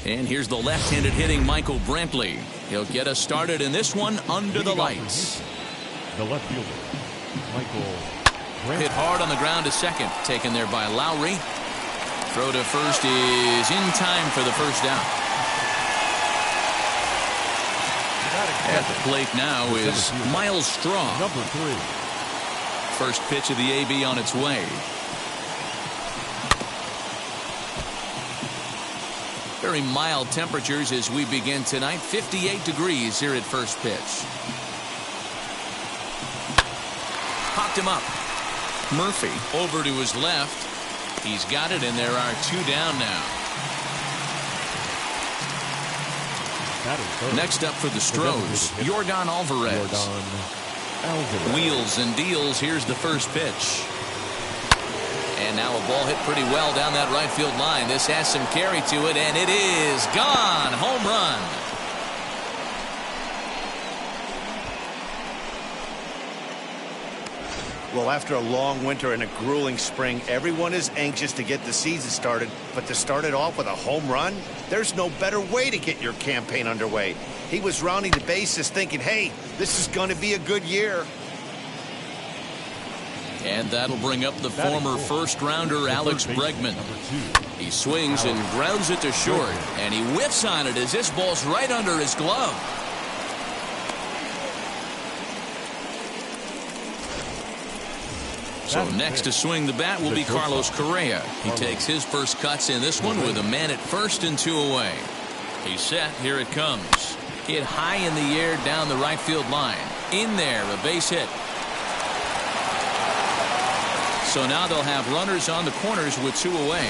And here's the left-handed hitting Michael Brantley. He'll get us started in this one under the lights. The left fielder, Michael Brantley. Hit hard on the ground to second. Taken there by Lowry. Throw to first is in time for the first out. At the plate now is Miles Straw. Number 3. First pitch of the AB on its way. Very mild temperatures as we begin tonight. 58 degrees here at first pitch. Popped him up. Murphy over to his left. He's got it, and there are 2 down now. Next up for the Stros, Yordan Alvarez. Wheels and deals. Here's the first pitch. And now a ball hit pretty well down that right field line. This has some carry to it, and it is gone. Home run. Well, after a long winter and a grueling spring, everyone is anxious to get the season started. But to start it off with a home run, there's no better way to get your campaign underway. He was rounding the bases thinking, hey, this is going to be a good year. And that'll bring up the former first-rounder Alex Bregman. He swings and grounds it to short, and he whiffs on it as this ball's right under his glove. So next to swing the bat will be Carlos Correa. He takes his first cuts in this one with a man at first and 2 away. He's set. Here it comes. Hit high in the air down the right field line. In there, a base hit. So now they'll have runners on the corners with 2 away.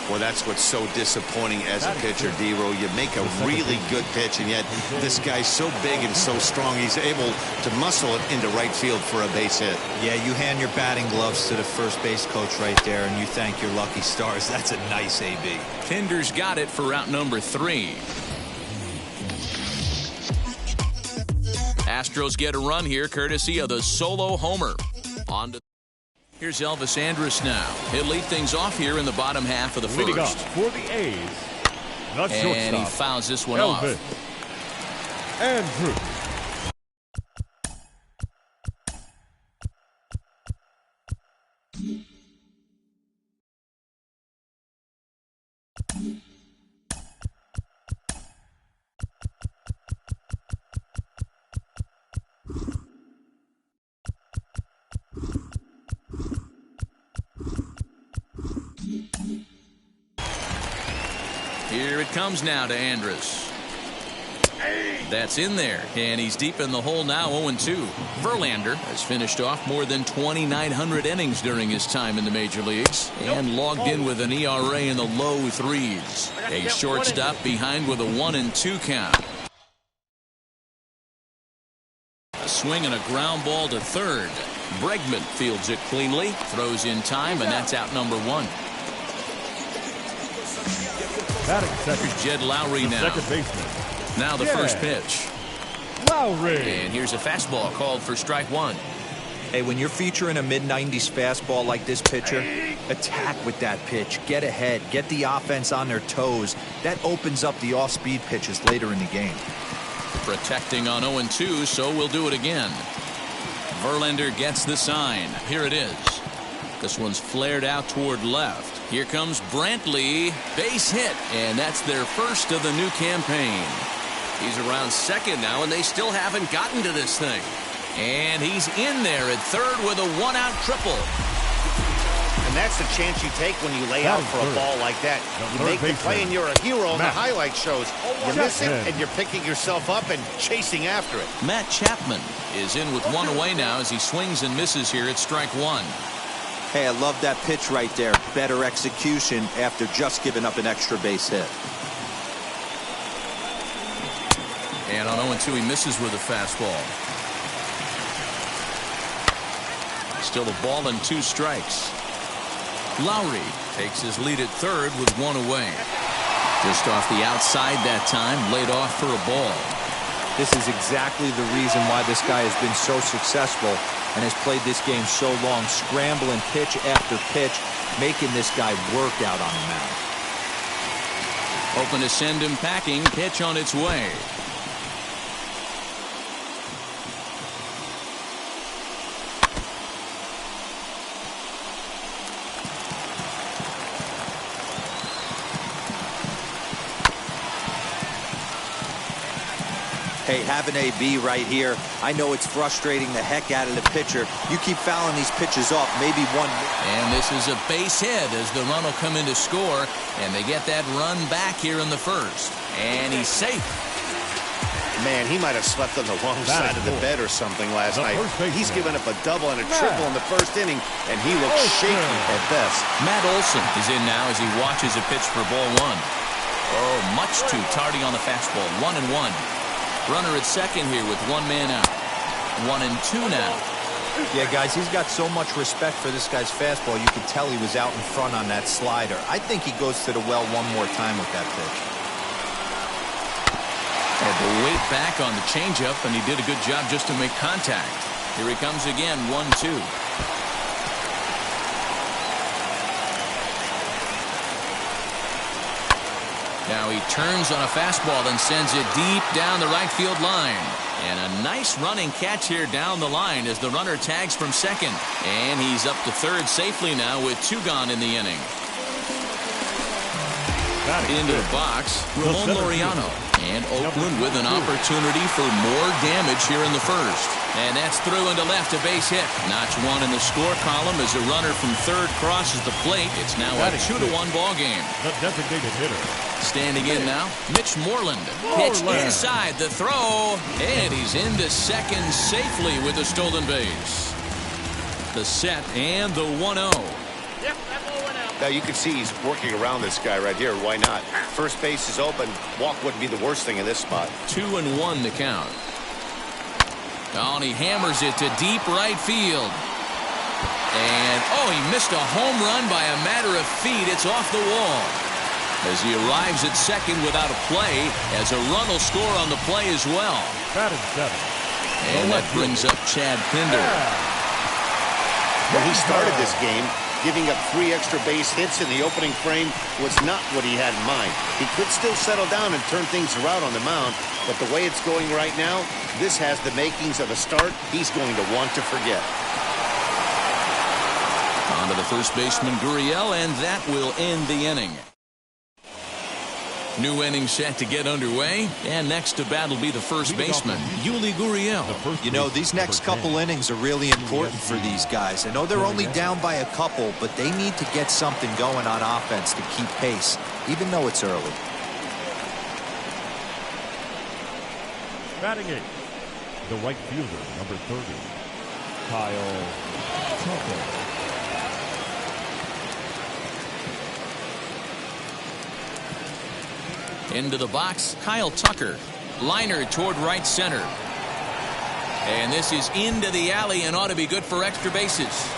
Well, that's what's so disappointing as a pitcher, D-Row. You make a really good pitch, and yet this guy's so big and so strong, he's able to muscle it into right field for a base hit. Yeah, you hand your batting gloves to the first base coach right there, and you thank your lucky stars. That's a nice AB. Kinder's got it for out number 3. Astros get a run here, courtesy of the solo homer. On to Here's Elvis Andrus now. He'll lead things off here in the bottom half of the Leading first. up for the A's, the shortstop, and he fouls this one Elvis off. Andrus. Here it comes now to Andrus. That's in there, and he's deep in the hole now, 0-2. Verlander has finished off more than 2,900 innings during his time in the major leagues and logged in with an ERA in the low 3s. A shortstop behind with a 1-2 count. A swing and a ground ball to third. Bregman fields it cleanly, throws in time, and that's out number 1. Here's Jed Lowry now. Second baseman. Now the first pitch. Lowry. And here's a fastball called for strike 1. Hey, when you're featuring a mid-90s fastball like this pitcher, attack with that pitch. Get ahead. Get the offense on their toes. That opens up the off-speed pitches later in the game. Protecting on 0-2, so we'll do it again. Verlander gets the sign. Here it is. This one's flared out toward left. Here comes Brantley. Base hit, and that's their first of the new campaign. He's around second now, and they still haven't gotten to this thing. And he's in there at third with a 1-out triple. And that's the chance you take when you lay out for a ball like that. You make the play and you're a hero on the highlight shows. You miss it and you're picking yourself up and chasing after it. Matt Chapman is in with 1 away now as he swings and misses here at strike 1. Hey, I love that pitch right there. Better execution after just giving up an extra base hit. And on 0-2, he misses with a fastball. Still a ball and 2 strikes. Lowry takes his lead at third with 1 away. Just off the outside that time, laid off for a ball. This is exactly the reason why this guy has been so successful and has played this game so long, scrambling pitch after pitch, making this guy work out on the mound. Hoping to send him packing. Pitch on its way. Hey, have an AB right here. I know it's frustrating the heck out of the pitcher. You keep fouling these pitches off, maybe one. And this is a base hit as the run will come in to score, and they get that run back here in the first. And he's safe. Man, he might have slept on the wrong side of the bed or something last night. He's given up a double and a triple in the first inning, and he looks shaky at best. Matt Olson is in now as he watches a pitch for ball one. Oh, much too tardy on the fastball. 1-1. Runner at second here with one man out. 1-2 now. Yeah, guys, he's got so much respect for this guy's fastball. You could tell he was out in front on that slider. I think he goes to the well one more time with that pitch. Had to wait back on the changeup, and he did a good job just to make contact. Here he comes again, 1-2. Now he turns on a fastball and sends it deep down the right field line. And a nice running catch here down the line as the runner tags from second. And he's up to third safely now with 2 gone in the inning. Into the box, Ramon Laureano. And Oakland with an opportunity for more damage here in the first. And that's through into left, a base hit. Notch 1 in the score column as a runner from third crosses the plate. It's now a 2-1 ball game. The designated hitter. Standing in now, Mitch Moreland. Pitch inside the throw. And he's into second safely with the stolen base. The set and the 1-0. Now you can see he's working around this guy right here. Why not? First base is open. Walk wouldn't be the worst thing in this spot. 2-1 the count. Oh, and he hammers it to deep right field. And, oh, he missed a home run by a matter of feet. It's off the wall. As he arrives at second without a play, as a run will score on the play as well. Batted 7. And that brings up Chad Pinder. When he started this game, giving up 3 extra base hits in the opening frame was not what he had in mind. He could still settle down and turn things around on the mound, but the way it's going right now, this has the makings of a start he's going to want to forget. On to the first baseman, Gurriel, and that will end the inning. New inning set to get underway, and next to bat will be the first baseman, Yuli Gurriel. You know, these next couple innings are really important for these guys. I know they're only down by a couple, but they need to get something going on offense to keep pace, even though it's early. Batting 8, the right fielder, number 30, Kyle Tucker. Into the box, Kyle Tucker. Liner toward right center. And this is into the alley and ought to be good for extra bases.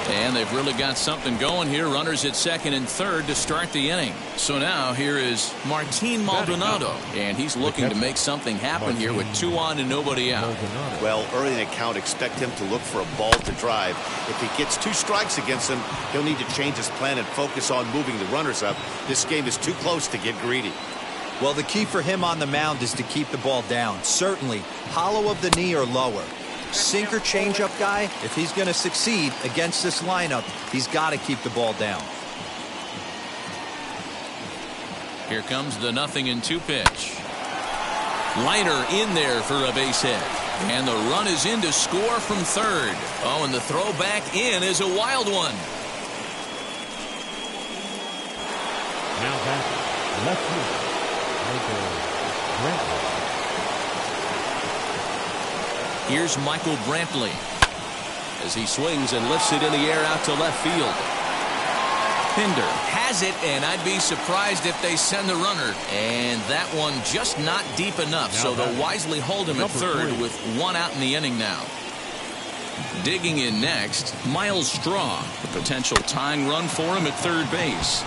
And they've really got something going here. Runners at second and third to start the inning. So now here is Martin Maldonado. And he's looking to make something happen here with 2 on and nobody out. Well, early in the count, expect him to look for a ball to drive. If he gets 2 strikes against him, he'll need to change his plan and focus on moving the runners up. This game is too close to get greedy. Well, the key for him on the mound is to keep the ball down. Certainly, hollow of the knee or lower. Sinker changeup guy, if he's going to succeed against this lineup, he's got to keep the ball down. Here comes the 0-2 pitch. Liner in there for a base hit. And the run is in to score from third. Oh, and the throw back in is a wild one. Now back, left fielder, Michael Brantley. Here's Michael Brantley as he swings and lifts it in the air out to left field. Pinder has it, and I'd be surprised if they send the runner. And that one just not deep enough, so they'll wisely hold him at third with 1 out in the inning now. Digging in next, Miles Straw. A potential tying run for him at third base.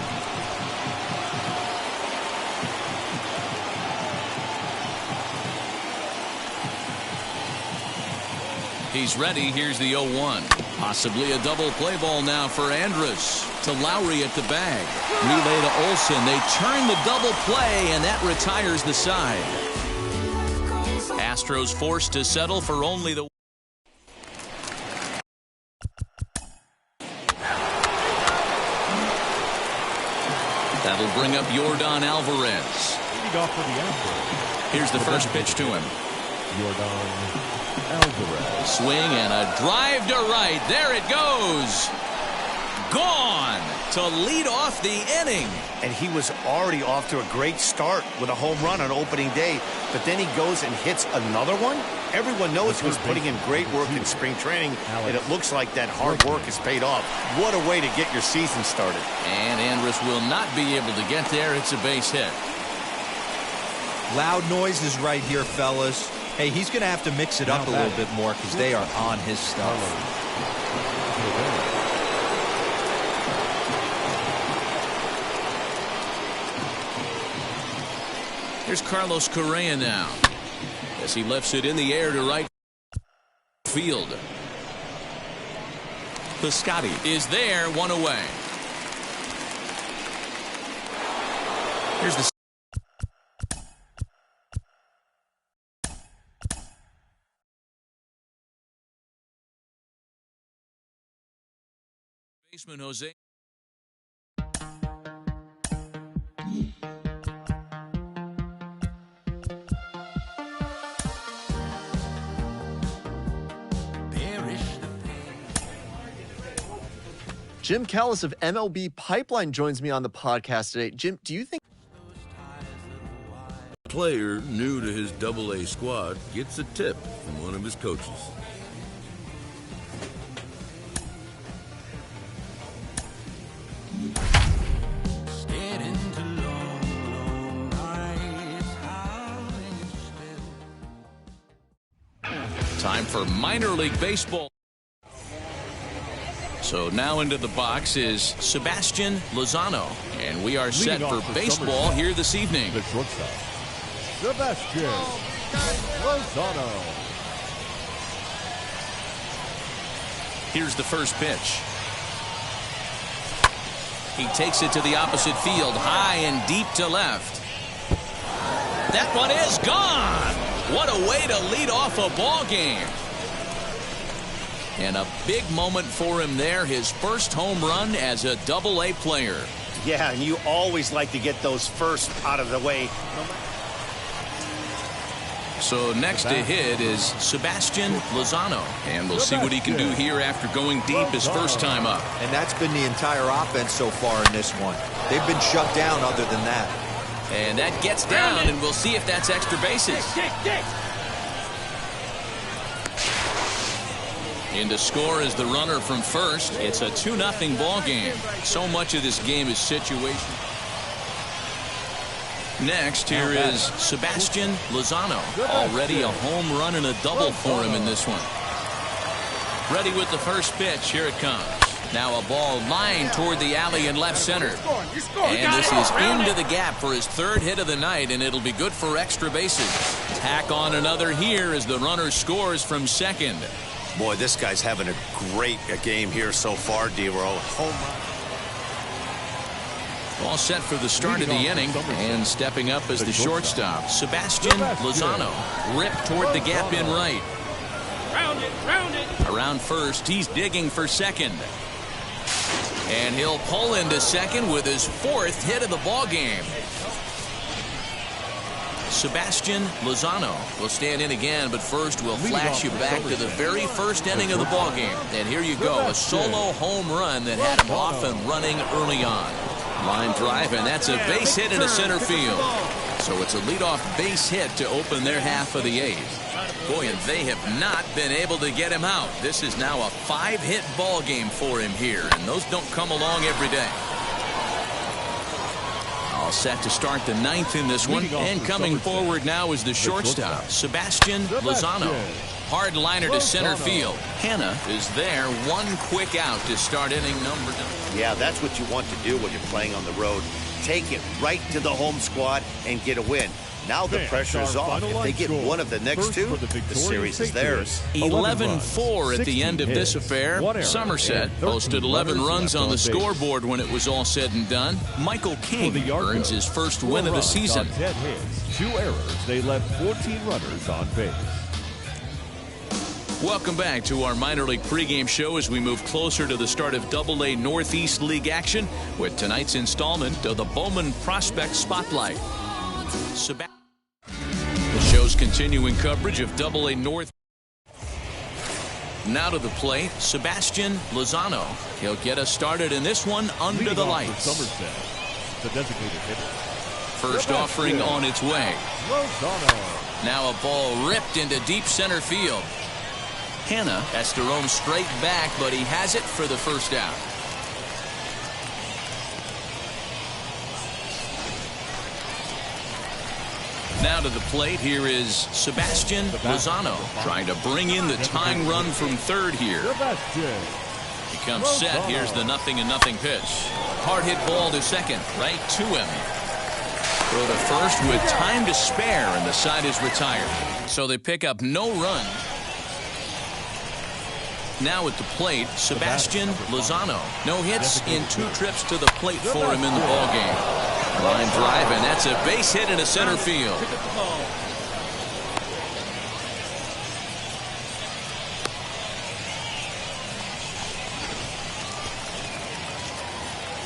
He's ready. Here's the 0-1. Possibly a double play ball now for Andrus. To Lowry at the bag. Relay to Olsen. They turn the double play, and that retires the side. Astros forced to settle for only the... That'll bring up Yordan Alvarez. Leading off for the Astros. Here's the first pitch to him. Yordan Alvarez. Swing and a drive to right. There it goes. Gone to lead off the inning. And he was already off to a great start with a home run on opening day. But then he goes and hits another one. Everyone knows he was putting in great work in spring training, and it looks like that hard work has paid off. What a way to get your season started. And Andrus will not be able to get there. It's a base hit. Loud noises right here, fellas. Hey, he's going to have to mix it up a little bit more because they are on his stuff. Here's Carlos Correa now as he lifts it in the air to right field. Piscotty is there, one away. Here's the baseman Jose. Jim Callis of MLB Pipeline joins me on the podcast today. Jim, do you think a player new to his AA squad gets a tip from one of his coaches? Time for minor league baseball. So now into the box is Sebastian Lozano, and we are set for baseball here this evening. The shortstop, Sebastian Lozano. Here's the first pitch. He takes it to the opposite field, high and deep to left. That one is gone. What a way to lead off a ball game. And a big moment for him there, his first home run as a AA player. Yeah, and you always like to get those first out of the way. So next to hit is Sebastian Lozano, and we'll see what he can do here after going deep his first time up. And that's been the entire offense so far in this one. They've been shut down other than that. And that gets down, and we'll see if that's extra bases. In to score is the runner from first. It's a 2-0 ball game. So much of this game is situation. Next, here is Sebastian Lozano. Already a home run and a double for him in this one. Ready with the first pitch. Here it comes. Now a ball lined toward the alley in left center. And this is into the gap for his third hit of the night, and it'll be good for extra bases. Tack on another here as the runner scores from second. Boy, this guy's having a great game here so far, D-Roll. Home run. All set for the start of the inning, and stepping up as the shortstop, Sebastian Lozano. Ripped toward the gap in right. Around first, he's digging for second. And he'll pull into second with his fourth hit of the ball game. Sebastian Lozano will stand in again, but first we'll flash you back to the very first inning of the ball game. And here you go, a solo home run that had him off and running early on. Line drive, and that's a base hit into center field. So it's a leadoff base hit to open their half of the eighth. Boy, and they have not been able to get him out. This is now a 5-hit ball game for him here, and those don't come along every day. All set to start the ninth in this one, and coming forward now is the shortstop, Sebastian Lozano. Hard liner to center field. Hanna is there, one quick out to start inning number 9. Yeah, that's what you want to do when you're playing on the road. take it right to the home squad and get a win. Now the pressure's off. If they get one of the next two, the series is theirs. 11-4 at the end of this affair. Somerset posted 11 runs on the scoreboard when it was all said and done. Michael King earns his first win of the season. 10 hits, 2 errors. They left 14 runners on base. Welcome back to our minor league pregame show as we move closer to the start of Double-A Northeast League action with tonight's installment of the Bowman Prospect Spotlight. The show's continuing coverage of Double-A North. Now to the plate, Sebastian Lozano. He'll get us started in this one under the lights. Somerset, the designated hitter. First offering on its way. Lozano. Now a ball ripped into deep center field. Hanna has to roam straight back, but he has it for the first out. Now to the plate, here is Sebastian Lozano trying to bring in the tying run from third here. He comes set. Here's the 0-0 pitch. Hard hit ball to second, right to him. Throw to first with time to spare, and the side is retired. So they pick up no run. Now at the plate, Sebastian Lozano. No hits in 2 trips to the plate for him in the ballgame. Line drive, and that's a base hit into center field.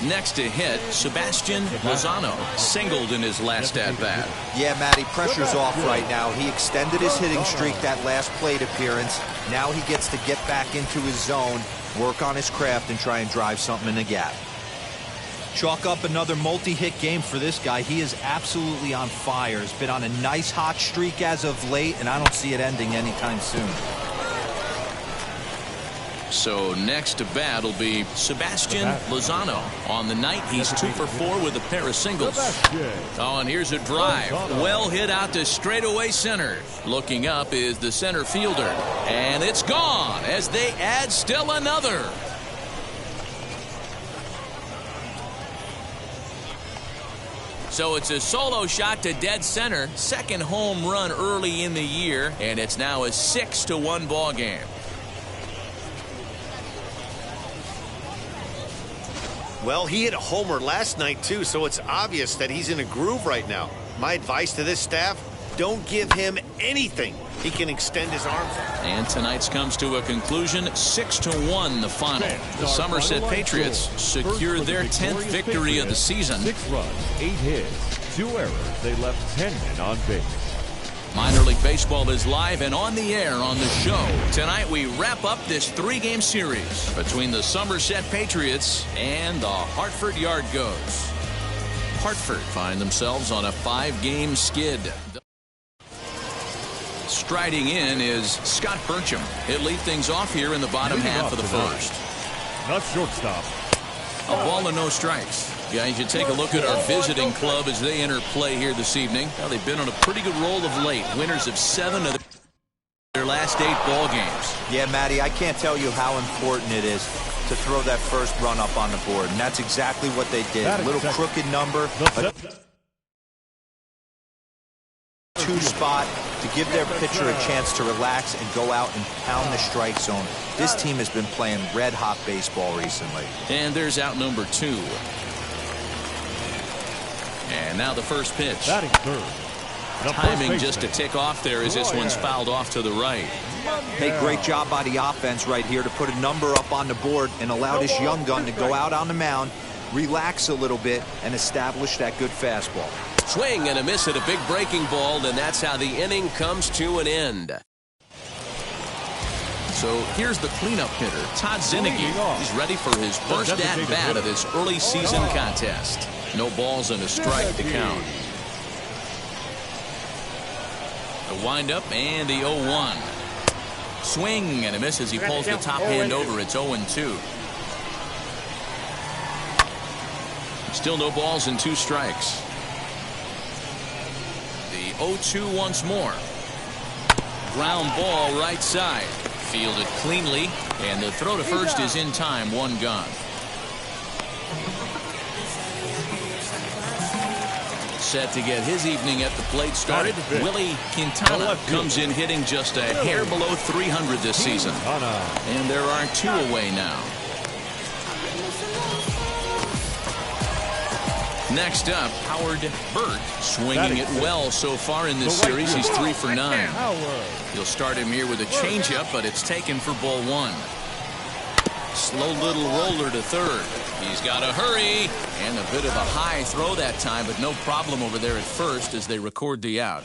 Next to hit, Sebastian Lozano singled in his last at-bat. Yeah, Matty, pressure's off right now. He extended his hitting streak that last plate appearance. Now he gets to get back into his zone, work on his craft, and try and drive something in the gap. Chalk up another multi-hit game for this guy. He is absolutely on fire. He's been on a nice hot streak as of late, and I don't see it ending anytime soon. So next to bat will be Sebastian Lozano. On the night, he's 2 for 4 with a pair of singles. Oh, and here's a drive. Well hit out to straightaway center. Looking up is the center fielder. And it's gone as they add still another. So it's a solo shot to dead center. Second home run early in the year. And it's now a 6-1 ball game. Well, he hit a homer last night, too, so it's obvious that he's in a groove right now. My advice to this staff, don't give him anything. He can extend his arms. And tonight's comes to a conclusion, 6-1 the final. The Somerset Patriots secured their 10th victory of the season. 6 runs, 8 hits, 2 errors. They left 10 men on base. Minor League Baseball is live and on the air on the show. Tonight we wrap up this 3-game series between the Somerset Patriots and the Hartford Yard Goats. Hartford find themselves on a 5-game skid. Striding in is Scott Burcham. He'll lead things off here in the bottom half of the first. Not shortstop. A ball and no strikes. Guys, you take a look at our visiting club as they enter play here this evening. Now, they've been on a pretty good roll of late. Winners of 7 of their last 8 ball games. Yeah, Matty, I can't tell you how important it is to throw that first run up on the board. And that's exactly what they did. A little crooked number. A 2 spot to give their pitcher a chance to relax and go out and pound the strike zone. This team has been playing red-hot baseball recently. And there's out number 2. And now the first pitch. Batting third. Timing just to tick off there as this one's fouled off to the right. Hey, great job by the offense right here to put a number up on the board and allow this young gun to go out on the mound, relax a little bit, and establish that good fastball. Swing and a miss at a big breaking ball, and that's how the inning comes to an end. So here's the cleanup hitter, Todd Zinnigy. He's ready for his first at-bat of this early season contest. No balls and a strike to count. The windup and the 0-1. Swing and a miss as he pulls the top hand over. It's 0-2. Still no balls and 2 strikes. The 0-2 once more. Ground ball right side. Fielded cleanly, and the throw to first is in time. 1 gone. set to get his evening at the plate started. Willie Quintana comes in hitting just a hair below 300 this season. And there are 2 away now. Next up, Howard Burt, swinging it well so far in this series. He's 3 for 9. You'll start him here with a changeup, but it's taken for ball 1. Slow little roller to third. He's got to hurry, and a bit of a high throw that time, but no problem over there at first as they record the out.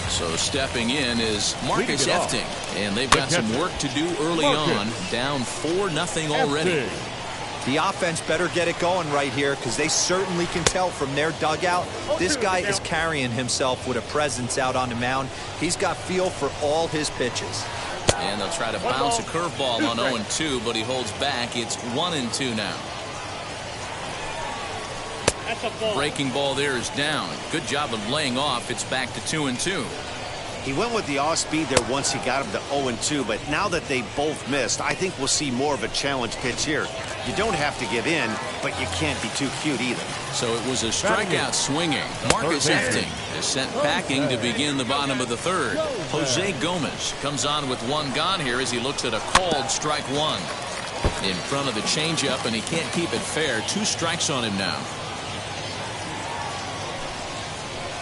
So stepping in is Marcus Efting, and they've got some work to do early on, down 4-0 already. The offense better get it going right here, because they certainly can tell from their dugout this guy is carrying himself with a presence out on the mound. He's got feel for all his pitches. And they'll try to bounce a curveball on 0-2, but he holds back. It's 1-2 now. Breaking ball there is down. Good job of laying off. It's back to 2-2. He went with the off-speed there once he got him to 0-2, but now that they both missed, I think we'll see more of a challenge pitch here. You don't have to give in, but you can't be too cute either. So it was a strikeout swinging. Marcus Efting is sent packing to begin the bottom of the third. Jose Gomez comes on with 1 gone here as he looks at a called strike 1. In front of the changeup, and he can't keep it fair. 2 strikes on him now.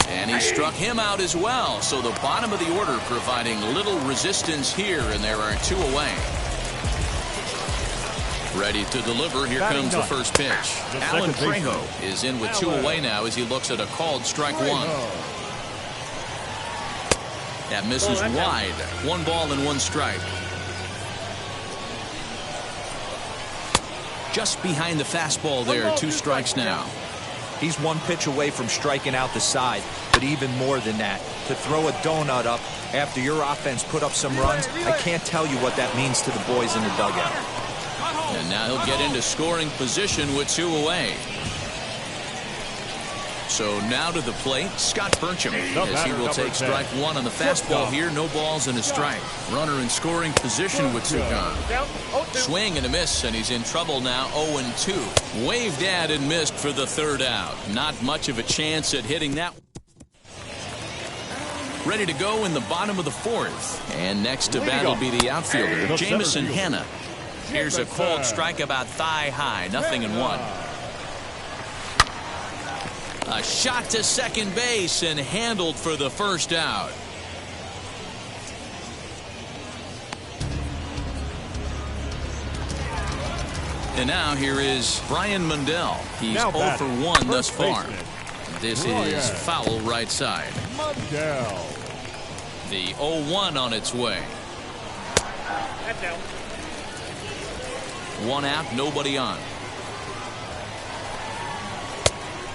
And he struck him out as well. So the bottom of the order providing little resistance here, and there are 2 away. Ready to deliver. Here comes the first pitch. Alan Trejo is in with 2 away now as he looks at a called strike 1. That misses wide. 1 ball and 1 strike. Just behind the fastball there. 2 strikes now. He's 1 pitch away from striking out the side, but even more than that, to throw a donut up after your offense put up some runs, I can't tell you what that means to the boys in the dugout. And now he'll get into scoring position with 2 away. So now to the plate, Scott Burcham, as he will take strike 1 on the fastball here. No balls and a strike. Runner in scoring position with 2 gone. Swing and a miss, and he's in trouble now. 0-2. Waved at and missed for the 3rd out. Not much of a chance at hitting that. Ready to go in the bottom of the 4th. And next to bat will be the outfielder, Jamison Hanna. Here's a called strike about thigh high. 0-1. A shot to second base and handled for the 1st out. And now here is Brian Mundell. He's 0 for 1 thus far. This is foul right side. The 0-1 on its way. 1 out, nobody on.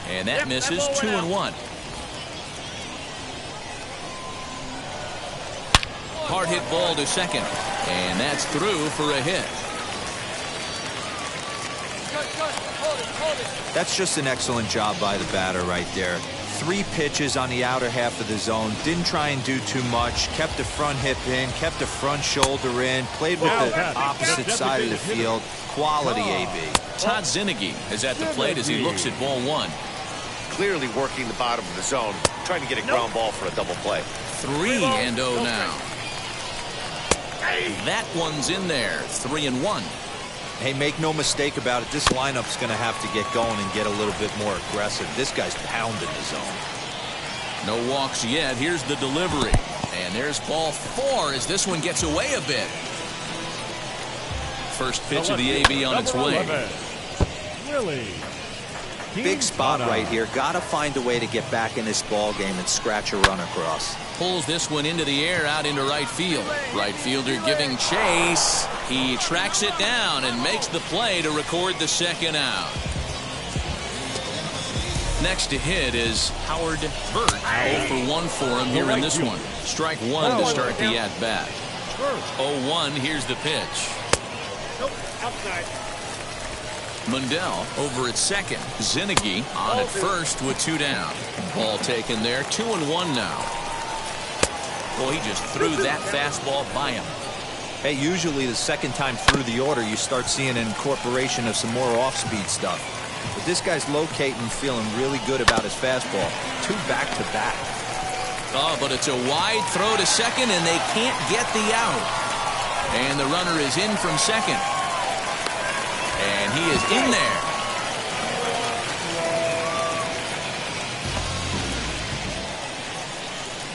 And that misses. 2-1. Hard hit ball to second. And that's through for a hit. That's just an excellent job by the batter right there. 3 pitches on the outer half of the zone. Didn't try and do too much. Kept the front hip in. Kept the front shoulder in. Played with the opposite side of the field. Quality AB. Todd Zinnigy is at the plate as he looks at ball 1. Clearly working the bottom of the zone, trying to get a ground ball for a double play. 3-0 now. That one's in there. 3-1. Hey, make no mistake about it. This lineup's going to have to get going and get a little bit more aggressive. This guy's pounding the zone. No walks yet. Here's the delivery. And there's ball 4 as this one gets away a bit. First pitch of the AB on its way. Big spot right here. Got to find a way to get back in this ball game and scratch a run across. Pulls this one into the air out into right field. Right fielder giving chase. He tracks it down and makes the play to record the 2nd out. Next to hit is Howard Burt. 0 for 1 for him here in this one. Strike 1 to start the at-bat. 0-1. Here's the pitch. Outside. Mundell over at second. Zinnigy on at first with 2 down. Ball taken there. 2-1 now. Boy, he just threw that fastball by him. Hey, usually the second time through the order, you start seeing an incorporation of some more off-speed stuff. But this guy's locating, feeling really good about his fastball. 2 back-to-back. Oh, but it's a wide throw to second, and they can't get the out. And the runner is in from second. And he is in there.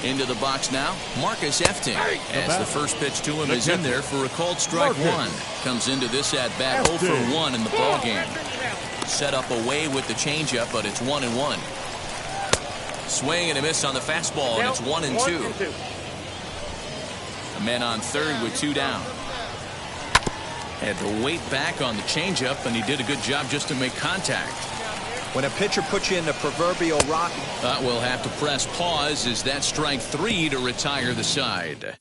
Into the box now, Marcus Efting. As the first pitch to him is in there for a called strike one. Comes into this at-bat 0 for 1 in the ballgame. Set up away with the changeup, but it's 1-1. Swing and a miss on the fastball, and it's 1-2. A man on third with 2 down. Had to wait back on the changeup, and he did a good job just to make contact. When a pitcher puts you in the proverbial rock, We'll have to press pause as that strike 3 to retire the side.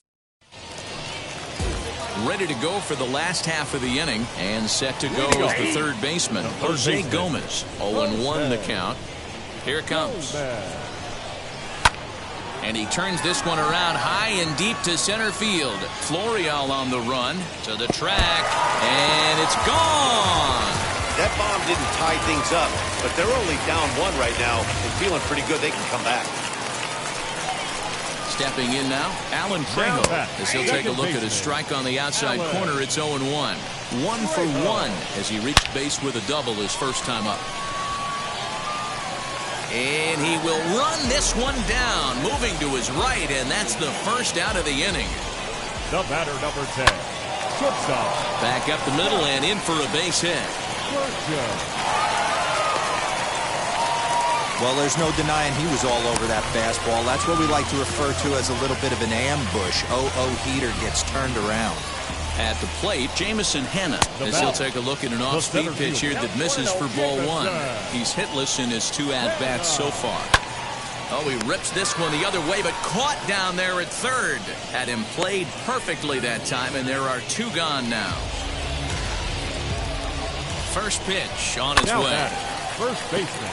Ready to go for the last half of the inning, and set to go as the third baseman, Jose Gomez. 0-1 the count. Here it comes. And he turns this one around high and deep to center field. Florial on the run to the track, and it's gone. That bomb didn't tie things up, but they're only down 1 right now and feeling pretty good they can come back. Stepping in now, Alan Trejo, as he'll take a look at his strike on the outside corner. It's 0-1. 1 for 1 as he reached base with a double his first time up. And he will run this one down, moving to his right, and that's the first out of the inning. The batter, number 10. Shortstop. Back up the middle and in for a base hit. well, there's no denying he was all over that fastball. That's what we like to refer to as a little bit of an ambush. Heater gets turned around. At the plate, Jamison Hanna, as he'll take a look at an off-speed pitch here that misses for ball 1. He's hitless in his 2 at-bats so far. Oh, he rips this one the other way, but caught down there at third. Had him played perfectly that time, and there are 2 gone now. First pitch on its way. First baseman,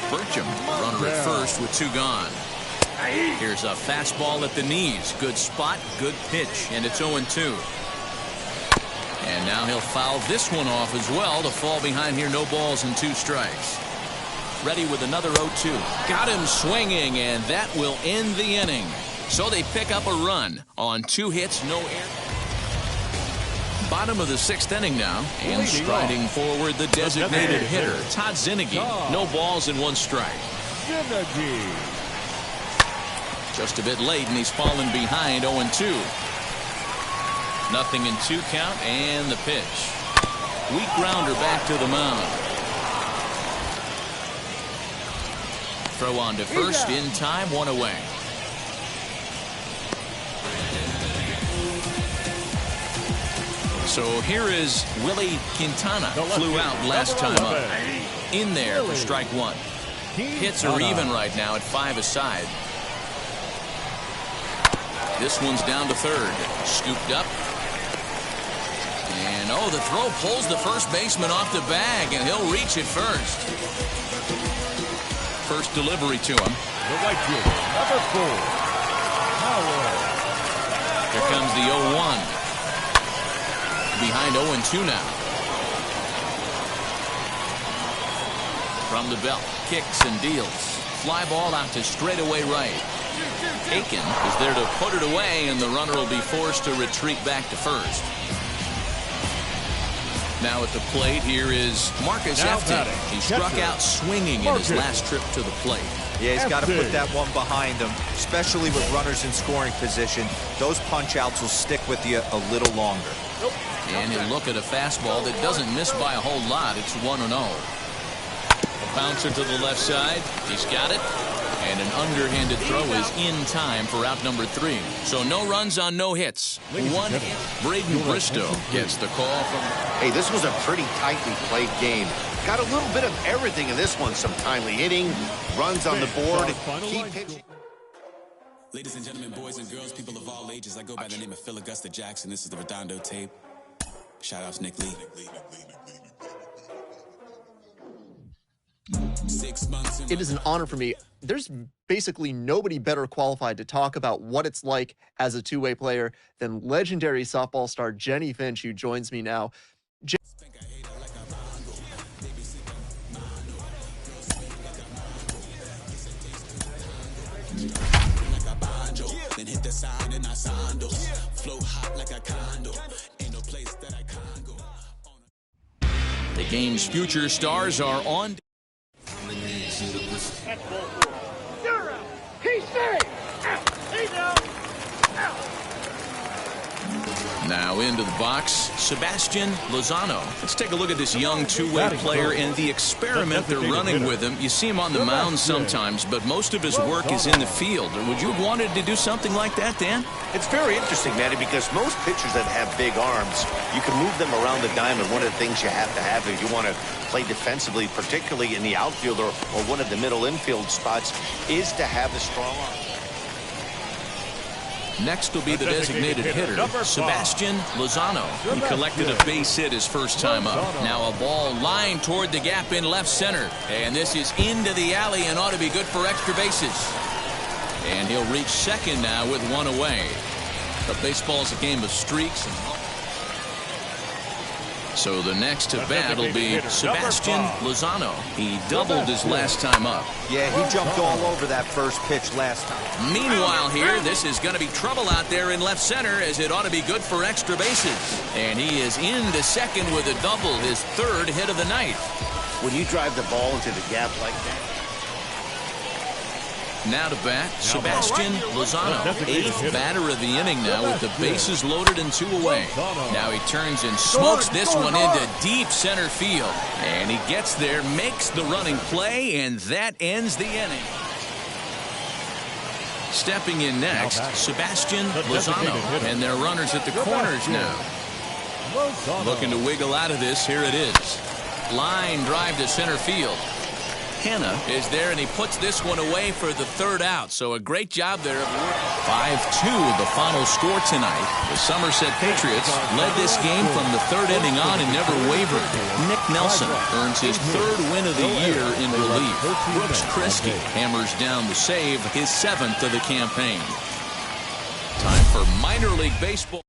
Burcham, runner at first with 2 gone. Here's a fastball at the knees. Good spot, good pitch, and it's 0-2. And now he'll foul this one off as well to fall behind here. No balls and 2 strikes. Ready with another 0-2. Got him swinging, and that will end the inning. So they pick up a run on 2 hits, no errors. Bottom of the 6th inning now, and striding forward the designated hitter, Todd Zinnigy. No balls and 1 strike. Just a bit late, and he's fallen behind 0-2. Nothing in 2 count, and the pitch. Weak grounder back to the mound. Throw on to first in time, 1 away. So here is Willie Quintana. Flew out last time up. In there for strike 1. Hits are even right now at 5 aside. This one's down to third. Scooped up. And, oh, the throw pulls the first baseman off the bag, and he'll reach it first. First delivery to him. The right fielder, number 4, Howard. Here comes the 0-1. Behind 0-2 now. From the belt, kicks and deals. Fly ball out to straightaway right. Aiken is there to put it away, and the runner will be forced to retreat back to first. Now at the plate, here is Marcus Efting. He struck out swinging in his last trip to the plate. Yeah, he's got to put that one behind him, especially with runners in scoring position. Those punch-outs will stick with you a little longer. And he'll look at a fastball that doesn't miss by a whole lot. It's 1-0. A bouncer to the left side. He's got it. And an underhanded throw is in time for out number 3. So no runs on no hits. 1 hit. Braden Bristow gets the call from... Hey, this was a pretty tightly played game. Got a little bit of everything in this one. Some timely hitting, runs on the board, key pitching. Ladies and gentlemen, boys and girls, people of all ages, I go by the name of Phil Augusta Jackson. This is the Redondo tape. Shout out to Nick Lee. 6 months. It is an honor for me. There's basically nobody better qualified to talk about what it's like as a two-way player than legendary softball star Jenny Finch, who joins me now. and hit the sound and I sound. Flow hot like a condo. Ain't no place that I can't go. The game's future stars are on. Now into the box, Sebastian Lozano. Let's take a look at this young two-way player and the experiment they're running with him. You see him on the mound sometimes, but most of his work is in the field. Would you have wanted to do something like that, Dan? It's very interesting, Manny, because most pitchers that have big arms, you can move them around the diamond. One of the things you have to have if you want to play defensively, particularly in the outfield or one of the middle infield spots, is to have a strong arm. Next will be the designated hitter, Sebastian Lozano. He collected a base hit his first time up. Now a ball lined toward the gap in left center. And this is into the alley and ought to be good for extra bases. And he'll reach second now with one away. But baseball's a game of streaks. So the next to bat will be Sebastian Lozano. He doubled his last time up. Yeah, he jumped all over that first pitch last time. Meanwhile here, this is going to be trouble out there in left center as it ought to be good for extra bases. And he is into second with a double, his third hit of the night. When you drive the ball into the gap like that. Now to bat, Sebastian Lozano, 8th batter of the inning now with the bases loaded and 2 away. Now he turns and smokes this one into deep center field. And he gets there, makes the running play, and that ends the inning. Stepping in next, Sebastian Lozano, and their runners at the corners now. Looking to wiggle out of this, here it is. Line drive to center field. Hanna is there, and he puts this one away for the third out. So a great job there. 5-2 the final score tonight. The Somerset Patriots led this game from the third inning on and never wavered. Nick Nelson earns his third win of the year in relief. Brooks Kriske hammers down the save, his 7th of the campaign. Time for minor league baseball.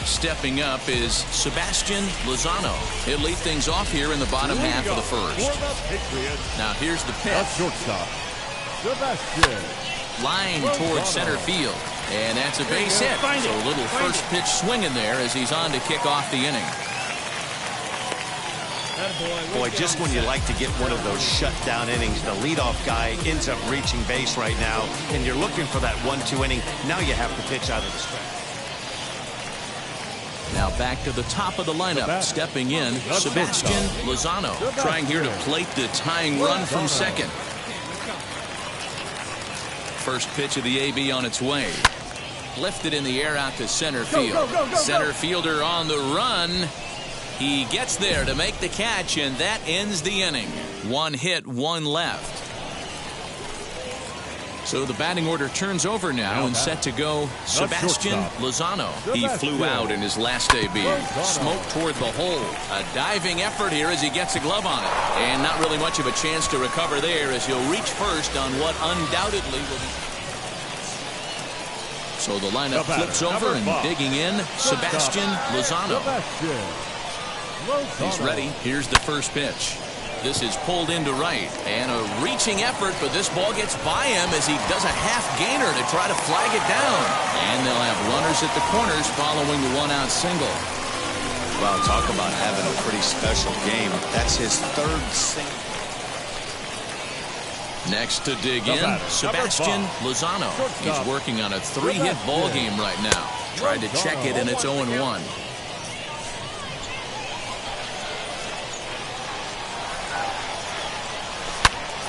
Stepping up is Sebastian Lozano. He'll lead things off here in the bottom half of the first. Now here's the pitch. Shortstop, Sebastian. Line towards center field. And that's a base hit. So a little first pitch swinging there as he's on to kick off the inning. Boy, just when you like to get one of those shutdown innings, the leadoff guy ends up reaching base right now, and you're looking for that 1-2 inning. Now you have to pitch out of the stretch. Now back to the top of the lineup. Stepping in, Sebastian Lozano. Trying here to plate the tying run from second. First pitch of the AB on its way. Lifted in the air out to center field. Center fielder on the run. He gets there to make the catch, and that ends the inning. 1 hit, 1 left. So the batting order turns over now and set to go Sebastian Lozano. He flew out in his last AB. Smoke toward the hole. A diving effort here as he gets a glove on it. And not really much of a chance to recover there as he'll reach first on what undoubtedly will be. So the lineup flips over and digging in, Sebastian Lozano. He's ready. Here's the first pitch. This is pulled into right, and a reaching effort, but this ball gets by him as he does a half-gainer to try to flag it down. And they'll have runners at the corners following the 1-out single. Well, talk about having a pretty special game. That's his 3rd single. Next to dig in, Sebastian Lozano. He's working on a 3-hit ball game right now. Tried to check it, and it's 0-1.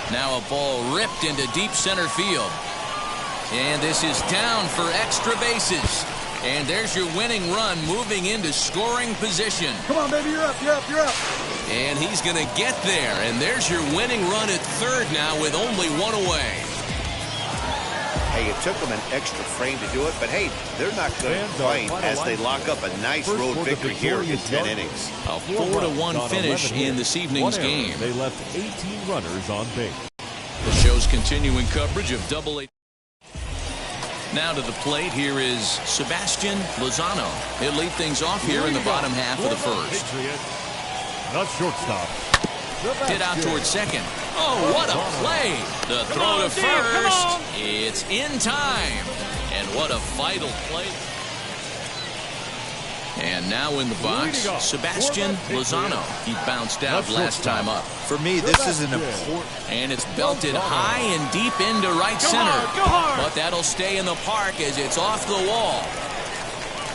Now a ball ripped into deep center field. And this is down for extra bases. And there's your winning run moving into scoring position. Come on, baby, you're up, you're up, you're up. And he's going to get there. And there's your winning run at third now with only 1 away. Hey, it took them an extra frame to do it, but hey, they're not going to complain as they lock up a nice road victory here in 10 innings. A 4-1 finish in this evening's game. They left 18 runners on base. The show's continuing coverage of Double-A. Now to the plate, here is Sebastian Lozano. He'll lead things off here in the bottom half of the first. The shortstop. Hit out towards second. Oh, what a play. The throw to first. It's in time. And what a vital play. And now in the box, Sebastian Lozano. He bounced out last time up. For me, this is an important... And it's belted high and deep into right center. But that'll stay in the park as it's off the wall.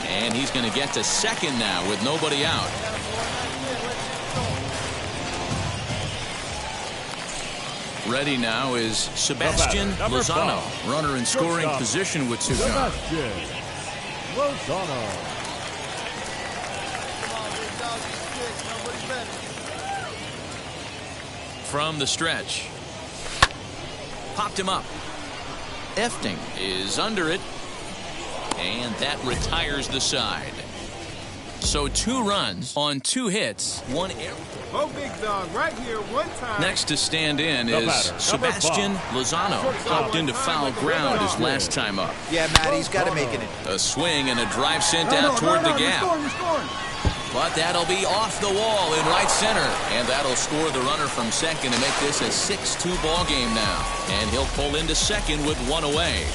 And he's going to get to second now with nobody out. Ready now is Sebastian Lozano. Runner in scoring position with two guys. Lozano. From the stretch. Popped him up. Efting is under it. And that retires the side. So 2 runs on 2 hits, 1 error. Oh, big dog, right here, one time. Next to stand in is Sebastian Lozano. Hopped into foul ground his last time up. Yeah, Matt, he's got to make it. A swing and a drive sent out toward the gap. But that'll be off the wall in right center. And that'll score the runner from second to make this a 6-2 ball game now. And he'll pull into second with 1 away.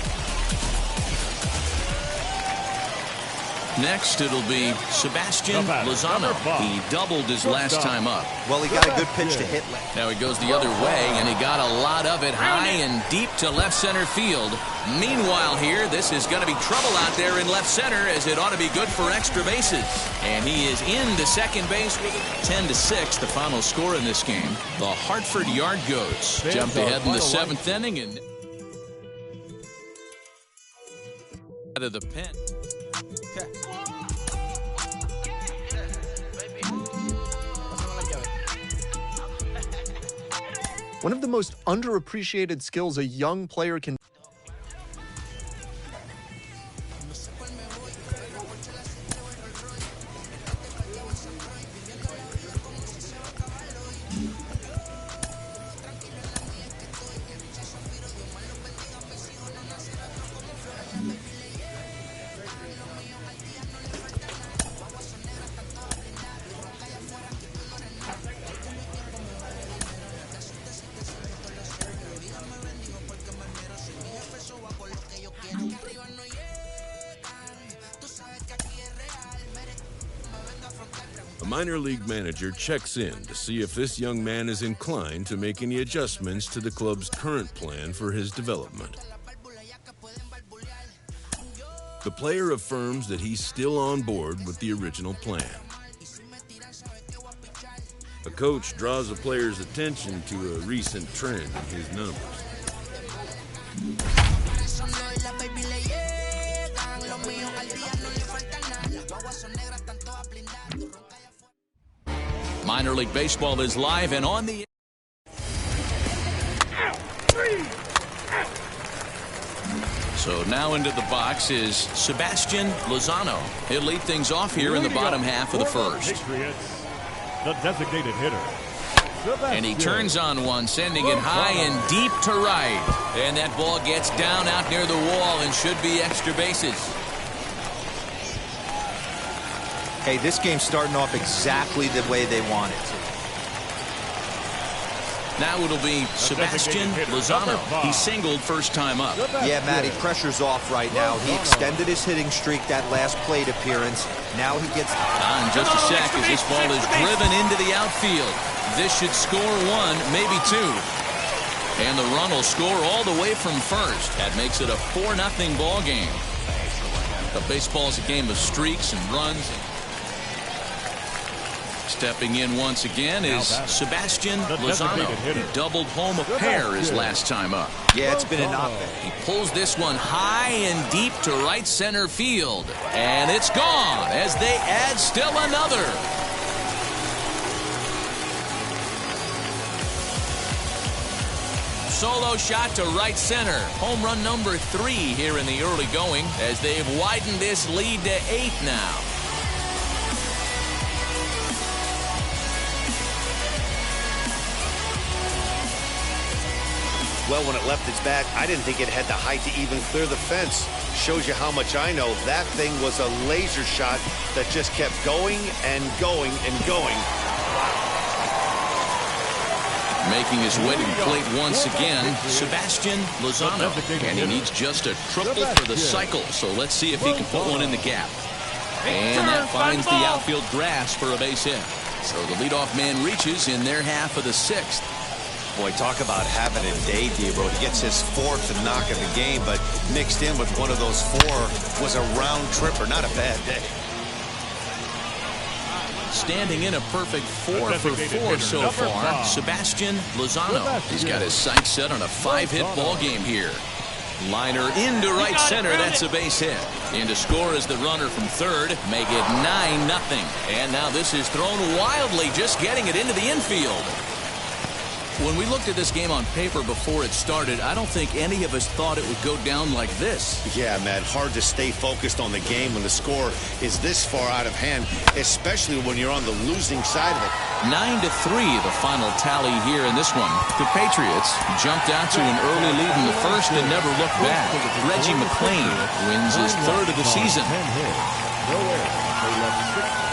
Next, it'll be Sebastian Lozano. He doubled his last time up. Well, he got a good pitch to hit. Now he goes the other way, and he got a lot of it high and deep to left center field. Meanwhile here, this is going to be trouble out there in left center, as it ought to be good for extra bases. And he is into second base with 10-6, the final score in this game. The Hartford Yard Goats jump ahead in the 7th inning and out of the pen. One of the most underappreciated skills a young player can. A minor league manager checks in to see if this young man is inclined to make any adjustments to the club's current plan for his development. The player affirms that he's still on board with the original plan. A coach draws a player's attention to a recent trend in his numbers. Minor League Baseball is live and on the... So now into the box is Sebastian Lozano. He'll lead things off here in the bottom half of the first. The designated hitter. And he turns on one, sending it high and deep to right. And that ball gets down out near the wall and should be extra bases. Hey, this game's starting off exactly the way they want it. Now it'll be Sebastian Lozano. He singled first time up. Yeah, Matty, pressure's off right now. He extended his hitting streak that last plate appearance. Now he gets... On just a sec as this ball is driven into the outfield. This should score 1, maybe 2. And the run will score all the way from first. That makes it a 4-0 ball game. But baseball is a game of streaks and runs. Stepping in once again is Sebastian Lozano. He doubled home a pair his last time up. Yeah, it's been an op-ed. He pulls this one high and deep to right center field. And it's gone as they add still another. Solo shot to right center. Home run number 3 here in the early going as they've widened this lead to 8 now. Well, when it left its bat, I didn't think it had the height to even clear the fence. Shows you how much I know. That thing was a laser shot that just kept going and going and going. Making his way to the plate once again, Sebastian Lozano. And he needs just a triple for the cycle, so let's see if he can put one in the gap. And that finds the outfield grass for a base hit. So the leadoff man reaches in their half of the sixth. Boy, talk about having a day, Debo. He gets his fourth knock of the game, but mixed in with one of those four was a round tripper. Not a bad day. Standing in a perfect 4 for 4 so far, Sebastian Lozano. He's got his sights set on a 5-hit ball game here. Liner into right center. That's a base hit. In to score is the runner from third. Make it 9-0. And now this is thrown wildly, just getting it into the infield. When we looked at this game on paper before it started, I don't think any of us thought it would go down like this. Yeah, Matt, hard to stay focused on the game when the score is this far out of hand, especially when you're on the losing side of it. 9-3, the final tally here in this one. The Patriots jumped out to an early lead in the first and never looked back. Reggie McClain wins his third of the season.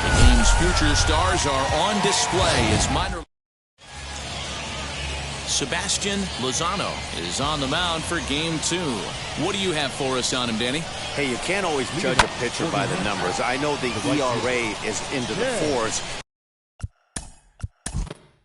The team's future stars are on display as minor. Sebastian Lozano is on the mound for game 2. What do you have for us on him, Danny? Hey, you can't always judge a pitcher by the numbers. I know the ERA is into the 4s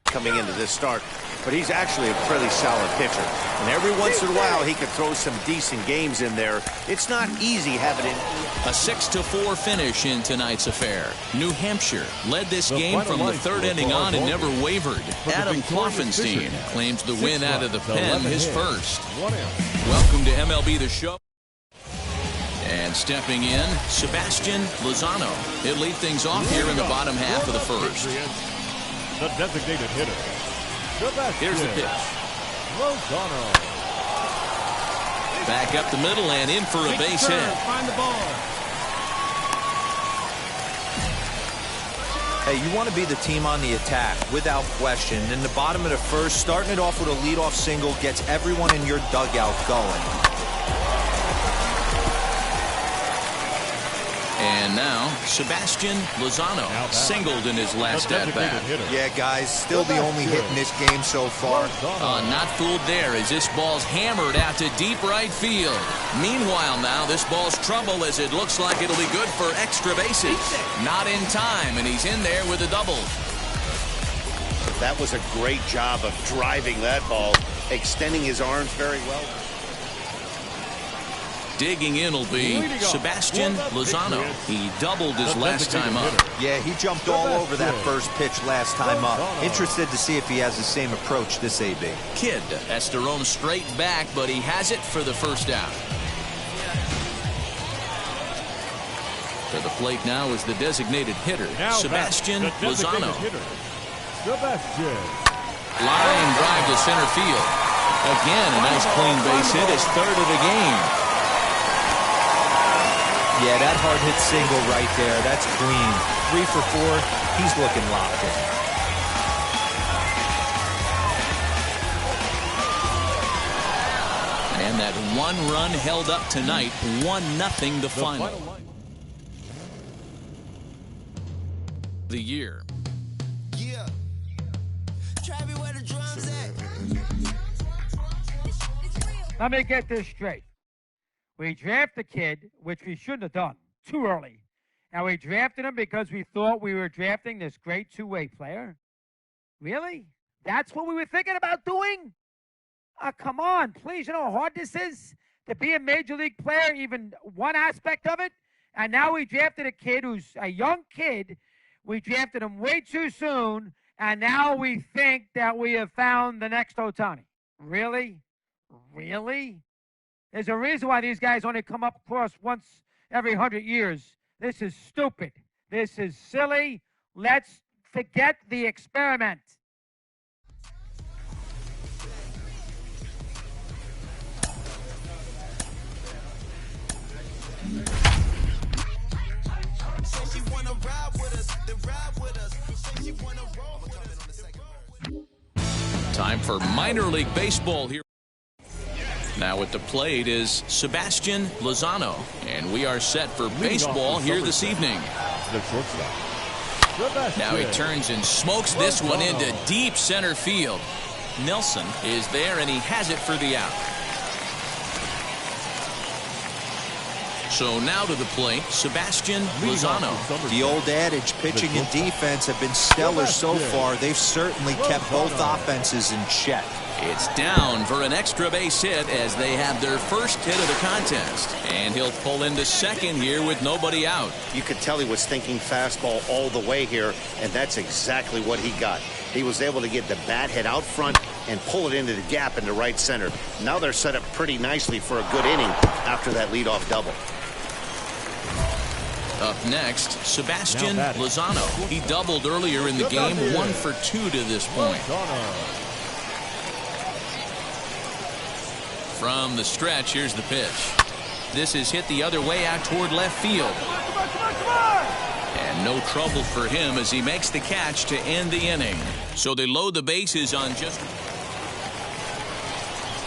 coming into this start, but he's actually a pretty solid pitcher. And every once in a while, he could throw some decent games in there. It's not easy having it. A 6-4 finish in tonight's affair. New Hampshire led this game from the third inning on and never wavered. Adam Kloffenstein claims the win out of the pen, his first. Welcome to MLB The Show. And stepping in, Sebastian Lozano. He'll lead things off here in the bottom half of the first. The designated hitter. Here's the pitch. Lozano. Back up the middle and in for a base hit. Find the ball. Hey, you want to be the team on the attack, without question. In the bottom of the first, starting it off with a leadoff single gets everyone in your dugout going. And now, Sebastian Lozano singled in his last at-bat. Yeah, guys, still the only hit in this game so far. Not fooled there as this ball's hammered out to deep right field. Meanwhile now, this ball's trouble as it looks like it'll be good for extra bases. Not in time, and he's in there with a double. That was a great job of driving that ball, extending his arms very well. Digging in will be Sebastian Lozano. He doubled his last time up. Yeah, he jumped all over that first pitch last time up. Interested to see if he has the same approach this AB. Kidd has to roam straight back, but he has it for the first out. To the plate now is the designated hitter, Sebastian Lozano. Line drive to center field. Again, a nice clean base hit, his third of the game. Yeah, that hard hit single right there. That's clean. 3 for 4. He's looking locked in. And that one run held up tonight. 1-0 the final. The year. Yeah. Travis, where the drums at? Let me get this straight. We drafted a kid, which we shouldn't have done, too early. And we drafted him because we thought we were drafting this great two-way player? Really? That's what we were thinking about doing? Come on, please. You know how hard this is to be a major league player, even one aspect of it? And now we drafted a kid who's a young kid. We drafted him way too soon, and now we think that we have found the next Ohtani. Really? Really? There's a reason why these guys only come up across once every 100 years. This is stupid. This is silly. Let's forget the experiment. Time for minor league baseball here. Now at the plate is Sebastian Lozano, and we are set for baseball here this evening. Now he turns and smokes this one into deep center field. Nelson is there, and he has it for the out. So now to the plate, Sebastian Lozano. The old adage, pitching and defense have been stellar so far. They've certainly kept both offenses in check. It's down for an extra base hit as they have their first hit of the contest. And he'll pull into second here with nobody out. You could tell he was thinking fastball all the way here, and that's exactly what he got. He was able to get the bat head out front and pull it into the gap into right center. Now they're set up pretty nicely for a good inning after that leadoff double. Up next, Sebastian Lozano. He doubled earlier in the game, 1 for 2 to this point. From the stretch, here's the pitch. This is hit the other way out toward left field. And no trouble for him as he makes the catch to end the inning. So they load the bases on just...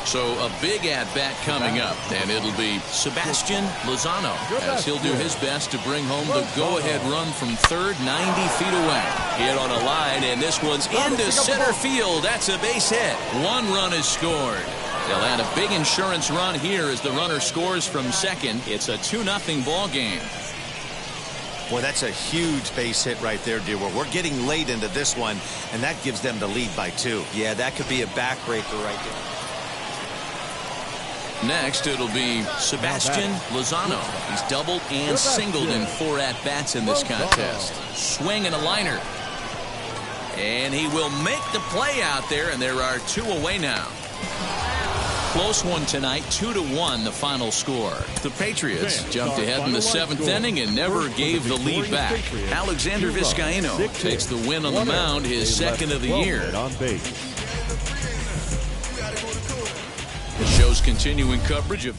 So a big at-bat coming up, and it'll be Sebastian Lozano as he'll do his best to bring home the go-ahead run from third, 90 feet away. Hit on a line, and this one's into center field. That's a base hit. 1 run is scored. They'll add a big insurance run here as the runner scores from second. It's a 2-0 ball game. Boy, that's a huge base hit right there, Dewar. We're getting late into this one, and that gives them the lead by 2. Yeah, that could be a backbreaker right there. Next, it'll be Sebastian Lozano. He's doubled and singled in 4 at-bats in this contest. Swing and a liner. And he will make the play out there, and there are 2 away now. Close one tonight, 2-1 the final score. The Patriots jumped ahead in the 7th inning and never gave the lead back. Alexander Vizcaino takes the win on the mound, his 2nd of the year. The show's continuing coverage of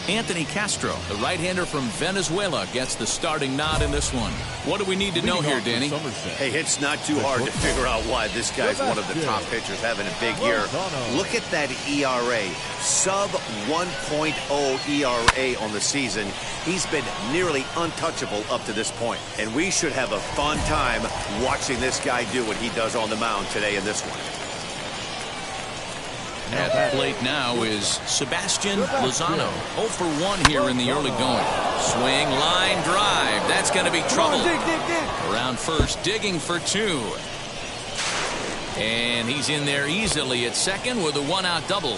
Anthony Castro, the right-hander from Venezuela, gets the starting nod in this one. What do we need to know here, Danny? Hey, it's not too hard to figure out why this guy's one of the top pitchers having a big year. Look at that ERA. Sub 1.0 ERA on the season. He's been nearly untouchable up to this point. And we should have a fun time watching this guy do what he does on the mound today in this one. At the plate now is Sebastian Lozano. 0 for 1 here in the early going. Swing, line, drive. That's going to be trouble. Around first, digging for 2. And he's in there easily at second with a 1-out double.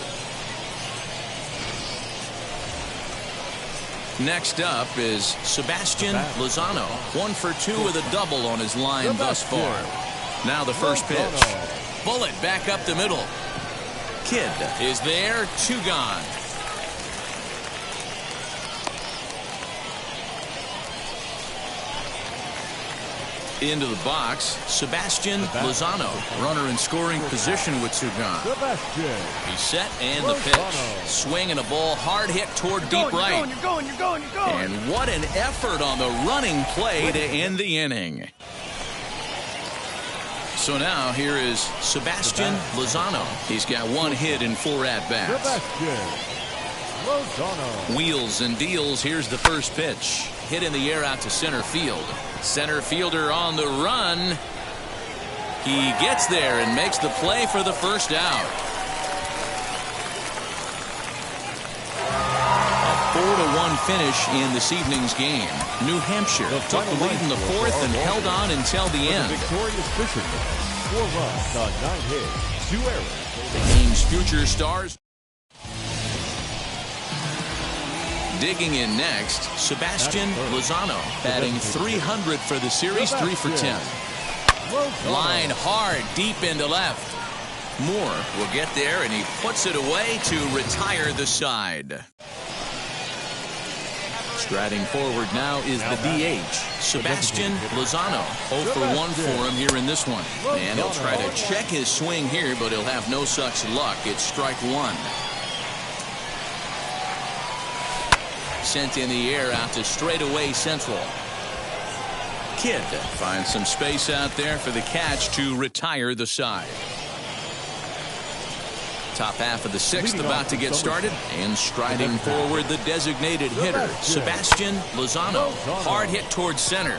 Next up is Sebastian Lozano. 1 for 2 with a double on his line thus far. Now the first pitch. Bullet back up the middle. Kidd is there, 2 gone. Into the box, Sebastian Lozano. Runner in scoring position with 2 gone. He's set and the pitch. Swing and a ball hard hit toward deep right. You're going. And what an effort on the running play to end the inning. So now here is Sebastian Lozano. He's got 1 hit in 4 at-bats. Wheels and deals. Here's the first pitch. Hit in the air out to center field. Center fielder on the run. He gets there and makes the play for the first out. A 4-1 finish in this evening's game. New Hampshire took the lead in the 4th and held on until the end. Victorious Fishermen, 4 runs on 9 hits, 2 errors. The game's future stars. Digging in next, Sebastian Lozano, batting .300 for the series, 3 for 10. Line hard, deep into left. Moore will get there, and he puts it away to retire the side. Striding forward now is the DH, Sebastian Lozano. 0 for 1 for him here in this one. And he'll try to check his swing here, but he'll have no such luck. It's strike 1. Sent in the air out to straightaway central. Kidd finds some space out there for the catch to retire the side. Top half of the 6th about to get started, and striding forward the designated hitter, Sebastian Lozano. Hard hit towards center.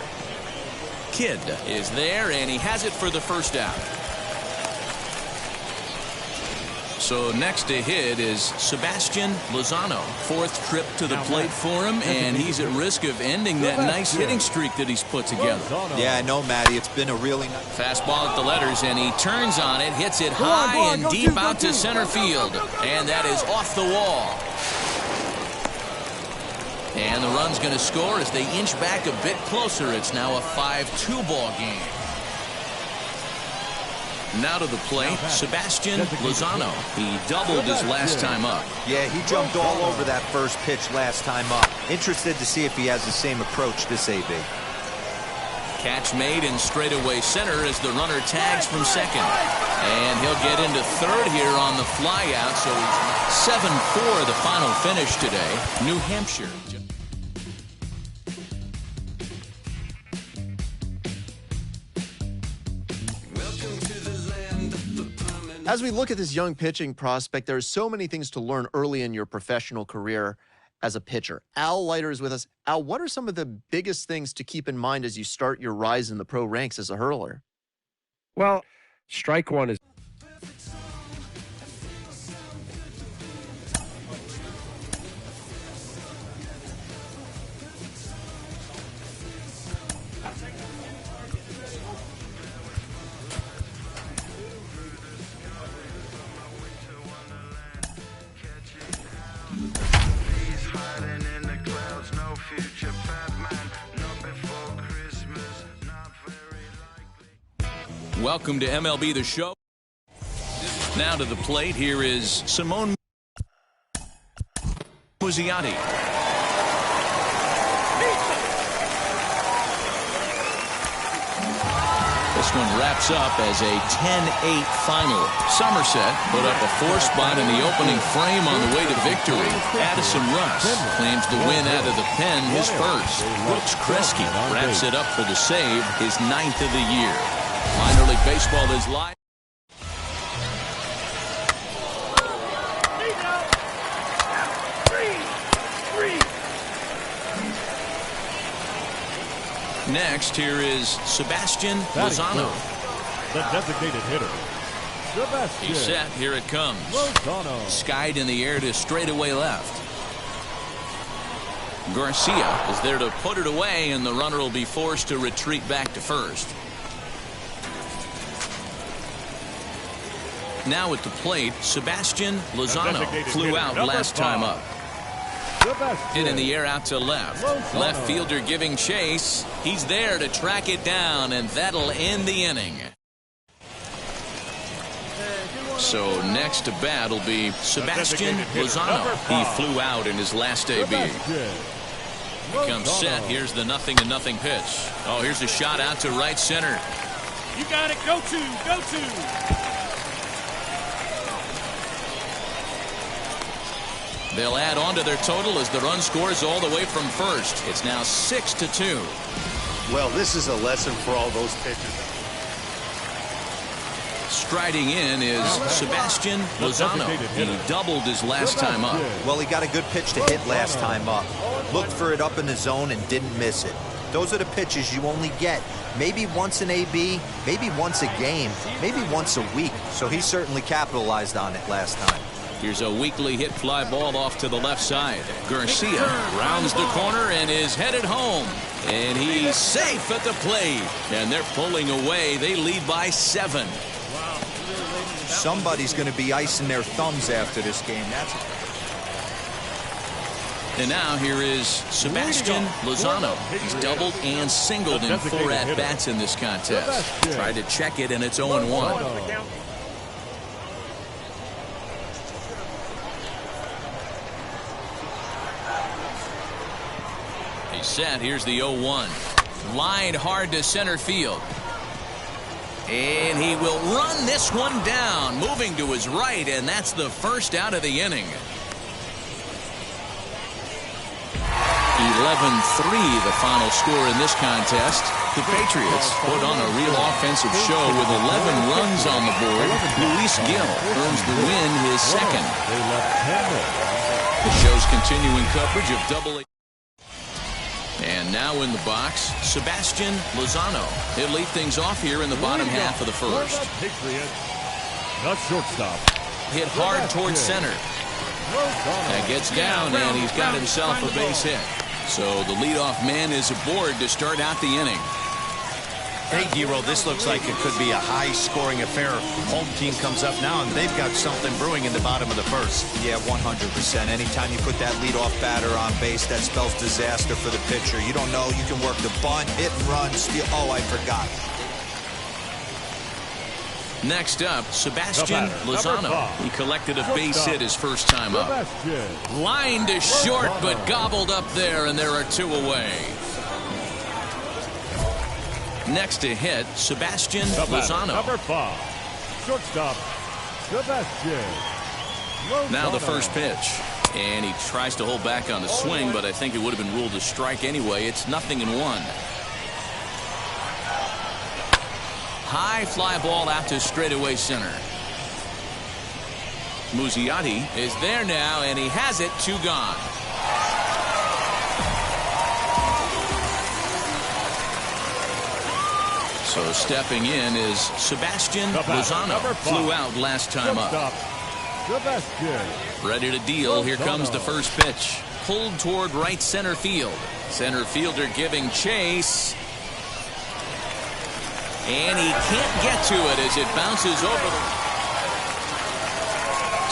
Kidd is there, and he has it for the first out. So next to hit is Sebastian Lozano. Fourth trip to the plate for him, and he's at risk of ending that nice hitting streak that he's put together. Yeah, I know, Matty. It's been a really nice fastball at the letters, and he turns on it, hits it high and deep out to center field, and that is off the wall. And the run's going to score as they inch back a bit closer. It's now a 5-2 ball game. Now to the plate, Sebastian Lozano. He doubled his last time up. Yeah, he jumped all over that first pitch last time up. Interested to see if he has the same approach this AB. Catch made in straightaway center as the runner tags from second. And he'll get into third here on the flyout. So it's 7-4 the final finish today. New Hampshire. As we look at this young pitching prospect, there are so many things to learn early in your professional career as a pitcher. Al Leiter is with us. Al, what are some of the biggest things to keep in mind as you start your rise in the pro ranks as a hurler? Well, strike one is... Welcome to MLB The Show. Now to the plate, here is Simone Muzziotti. This one wraps up as a 10-8 final. Somerset put up a 4-spot in the opening frame on the way to victory. Addison Russ claims the win out of the pen, his first. Brooks Kresge wraps it up for the save, his 9th of the year. Minor League Baseball is live. Next, here is Sebastian Lozano. The designated hitter. Sebastian. He's set. Here it comes. Lozano. Skied in the air to straightaway left. Garcia is there to put it away, and the runner will be forced to retreat back to first. Now at the plate, Sebastian Lozano flew out last time up. Hit in the air out to left. Left fielder giving chase. He's there to track it down, and that'll end the inning. So next to bat will be Sebastian Lozano. He flew out in his last AB. He comes set. Here's the 0-0 pitch. Oh, here's a shot out to right center. You got it. Go to. They'll add on to their total as the run scores all the way from first. It's now 6-2. Well, this is a lesson for all those pitchers. Striding in is Sebastian Lozano. He doubled his last time up. Well, he got a good pitch to hit last time up. Looked for it up in the zone and didn't miss it. Those are the pitches you only get maybe once an AB, maybe once a game, maybe once a week. So he certainly capitalized on it last time. Here's a weakly hit fly ball off to the left side. Garcia rounds the corner and is headed home. And he's safe at the plate. And they're pulling away. They lead by 7. Somebody's going to be icing their thumbs after this game. And now here is Sebastian Lozano. He's doubled and singled in 4 at-bats in this contest. Tried to check it, and it's 0-1. Set. Here's the 0-1. Lined hard to center field. And he will run this one down, moving to his right, and that's the first out of the inning. 11-3 the final score in this contest. The Patriots put on a real offensive show with 11 runs on the board. Luis Gil earns the win, his second. The show's continuing coverage of Double-A. And now in the box, Sebastian Lozano. He'll lead things off here in the bottom half of the first. Patriots, the shortstop, hit hard towards center. That gets down, and he's got himself a base hit. So the leadoff man is aboard to start out the inning. Hey, Hero, this looks like it could be a high-scoring affair. Home team comes up now, and they've got something brewing in the bottom of the first. Yeah, 100%. Anytime you put that leadoff batter on base, that spells disaster for the pitcher. You don't know. You can work the bunt, hit and run, steal. Oh, I forgot. Next up, Sebastian Lozano. He collected a base hit his first time up. Line to short, but gobbled up there, and there are two away. Next to hit, Sebastian Lozano. Number 5, shortstop, Sebastian Lozano. Now the first pitch. And he tries to hold back on the swing, but I think it would have been ruled a strike anyway. It's 0-1. High fly ball out to straightaway center. Muzziotti is there now, and he has it. 2 gone. So stepping in is Sebastian Lozano. Flew out last time up. Ready to deal. Here comes the first pitch. Pulled toward right center field. Center fielder giving chase. And he can't get to it as it bounces over the...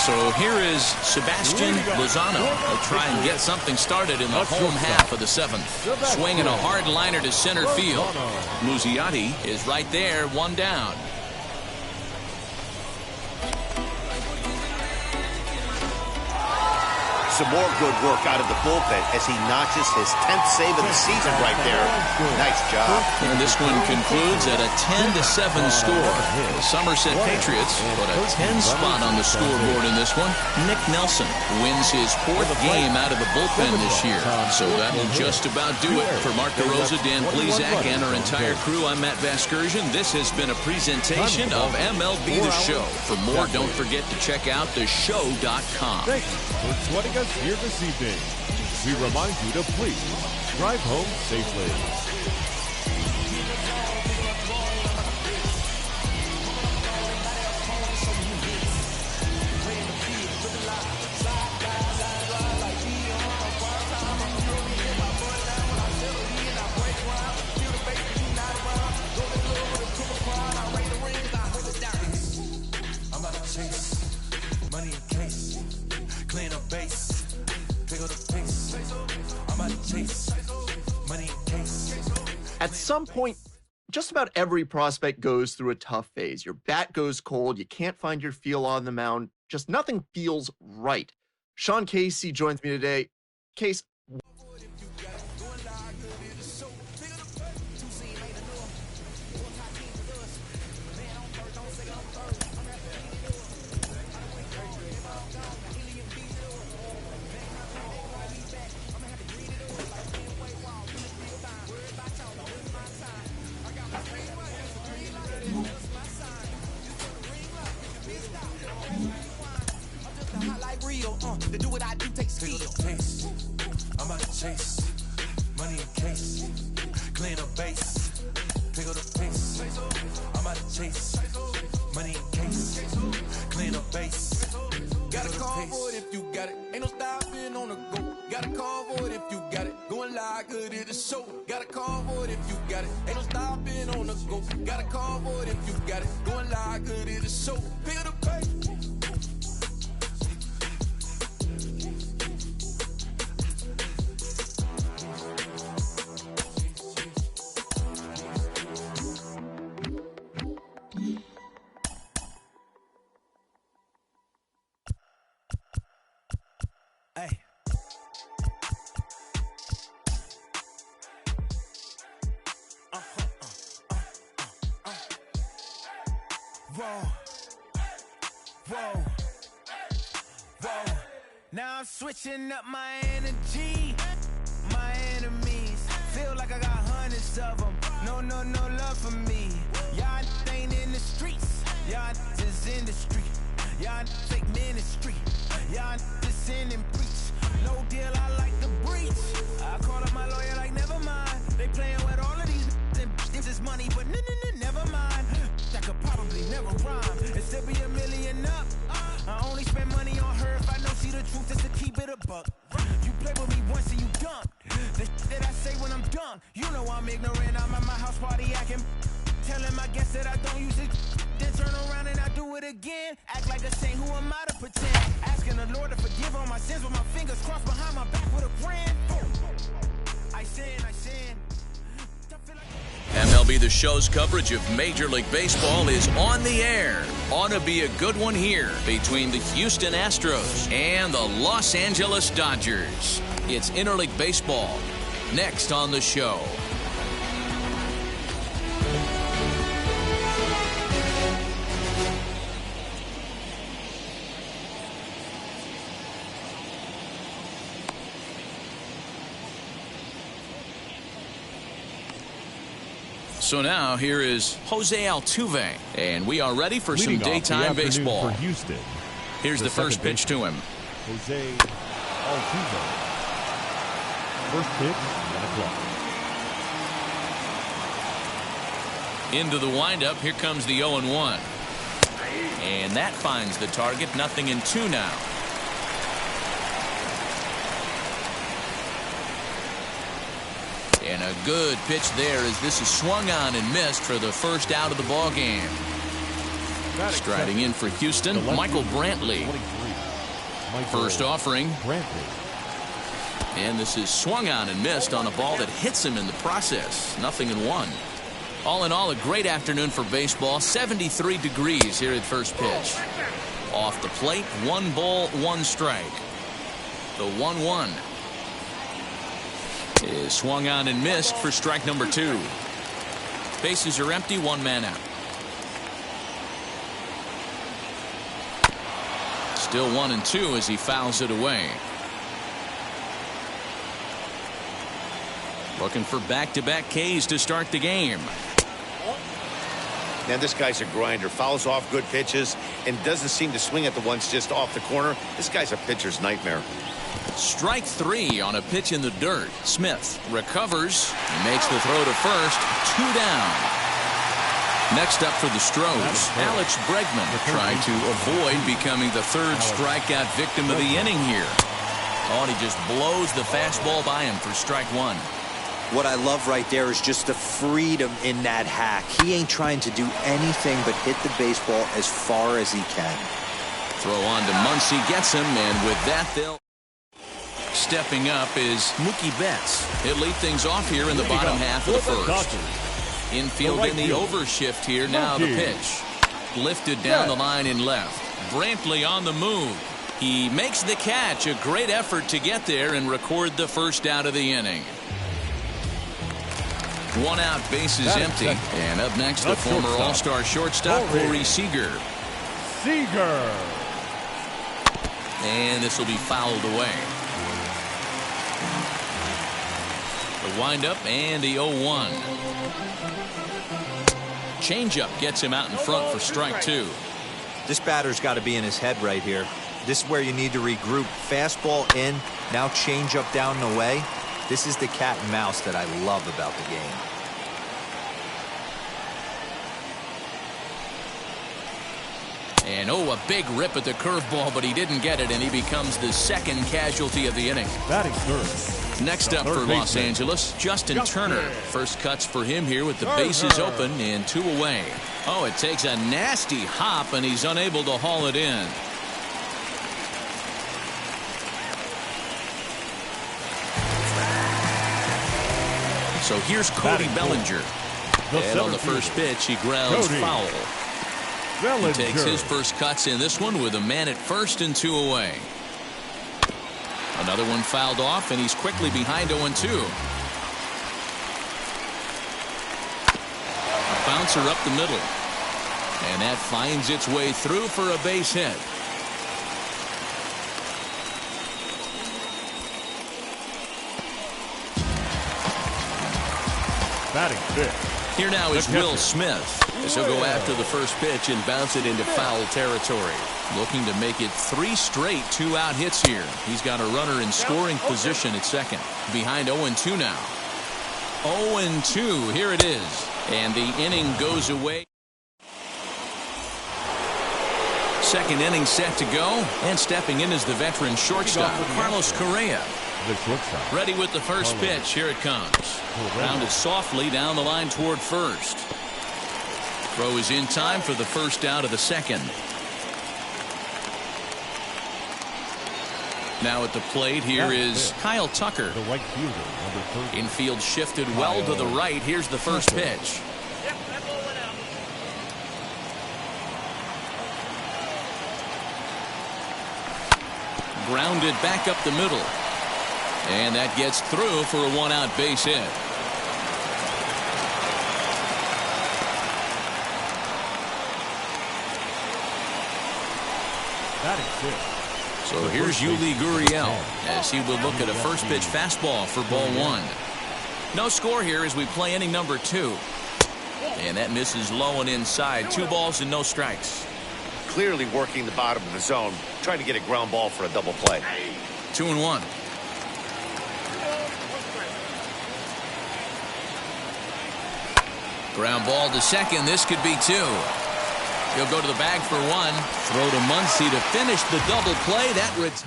So here is Sebastian Lozano. He'll try and get something started in the home half of the 7th. Swinging a hard liner to center field. Muzziotti is right there, 1 down. Some more good work out of the bullpen as he notches his 10th save of the season right there. Nice job. And this one concludes at a 10-7 score. The Somerset Patriots put a 10 spot on the scoreboard in this one. Nick Nelson wins his 4th game out of the bullpen this year. So that'll just about do it. For Mark DeRosa, Dan Plesac, and our entire crew, I'm Matt Vasgersian. This has been a presentation of MLB The Show. For more, don't forget to check out theshow.com. Thank you for joining us here this evening. We remind you to please drive home safely. At some point, just about every prospect goes through a tough phase. Your bat goes cold, you can't find your feel on the mound, just nothing feels right. Sean Casey joins me today. Case, to do what I do takes skill. I'm about to chase money in case, clean up base, pick up the pace. I'm about to chase money in case, clean up base. Got a call for it if you got it. Ain't no stopping on the go. Got a call for it if you got it. Going live, good at the show. Got a call for it if you got it. Ain't no stopping on the go. Got a call for it if you got it. Going live, good at the show. Pick up the pace. Hey. Whoa. Whoa. Whoa. Now I'm switching up my energy. My enemies feel like I got hundreds of them. No love for me. Y'all ain't in the streets. Y'all is in the street. Y'all fake ministry. Y'all just sin and preach. No deal, I like the breach. I call up my lawyer like, never mind. They playing with all of these and this is money, but never mind. That could probably never rhyme. It still be $1 million up. I it again. Act like a saint, who am I to pretend? Asking the Lord to forgive all my sins with my fingers crossed behind my back with a grin. I sin. MLB The Show's coverage of Major League Baseball is on the air. Ought to be a good one here between the Houston Astros and the Los Angeles Dodgers. It's Interleague Baseball next on the show. So now here is Jose Altuve, and we are ready for some daytime baseball. For Houston. Here's the first pitch to him. Jose Altuve. First pitch, 1 o'clock. Into the windup, here comes the 0-1. And that finds the target, 0-2 now. And a good pitch there as this is swung on and missed for the first out of the ball game. Striding in for Houston, Michael Brantley. First offering. And this is swung on and missed on a ball that hits him in the process. 0-1. All in all, a great afternoon for baseball. 73 degrees here at first pitch. Off the plate, 1 ball, 1 strike. The 1-1. Is swung on and missed for strike number 2. Bases are empty, 1 man out. Still 1-2 as he fouls it away. Looking for back-to-back Ks to start the game. Man, this guy's a grinder. Fouls off good pitches and doesn't seem to swing at the ones just off the corner. This guy's a pitcher's nightmare. Strike 3 on a pitch in the dirt. Smith recovers, makes the throw to first. 2 down. Next up for the Stros, Alex Bregman trying to avoid becoming the 3rd strikeout victim of the inning here. Oh, and he just blows the fastball by him for strike 1. What I love right there is just the freedom in that hack. He ain't trying to do anything but hit the baseball as far as he can. Throw on to Muncy, gets him, and with that they'll... Stepping up is Mookie Betts. He'll lead things off here in the bottom half of the first. Infield in the overshift here. Now the pitch. Lifted down the line in left. Brantley on the move. He makes the catch. A great effort to get there and record the first out of the inning. 1 out, bases empty. And up next, the former All-Star shortstop, Corey Seager. And this will be fouled away. The windup and the 0-1. Changeup gets him out in front for strike 2. This batter's got to be in his head right here. This is where you need to regroup. Fastball in, now changeup down and away. This is the cat and mouse that I love about the game. And a big rip at the curveball, but he didn't get it, and he becomes the 2nd casualty of the inning. Batting third. Next up for Los Angeles, Justin Turner. First cuts for him here with the bases open and 2 away. Oh, it takes a nasty hop, and he's unable to haul it in. So here's Cody Bellinger. And on the first pitch, he grounds foul. He takes his first cuts in this one with a man at first and 2 away. Another one fouled off, and he's quickly behind 0-2. A bouncer up the middle. And that finds its way through for a base hit. Batting fifth. Here now is Will Smith as he'll go after the first pitch and bounce it into foul territory. Looking to make it 3 straight 2-out hits here. He's got a runner in scoring position at second. Behind 0-2 now. 0-2. Here it is. And the inning goes away. Second inning set to go. And stepping in is the veteran shortstop, Carlos Correa. Ready with the first pitch. Here it comes. Grounded softly down the line toward first. Throw is in time for the first out of the second. Now at the plate, here is Kyle Tucker. The right fielder, number 30. Infield shifted well to the right. Here's the first pitch. Grounded back up the middle. And that gets through for a one-out base hit. That is it. So here's Yuli Gurriel as he will look at a first pitch fastball for ball one. No score here as we play inning number 2. And that misses low and inside. 2 balls and no strikes. Clearly working the bottom of the zone, trying to get a ground ball for a double play. 2-1. Ground ball to second. This could be 2. He'll go to the bag for 1. Throw to Muncy to finish the double play. That retires.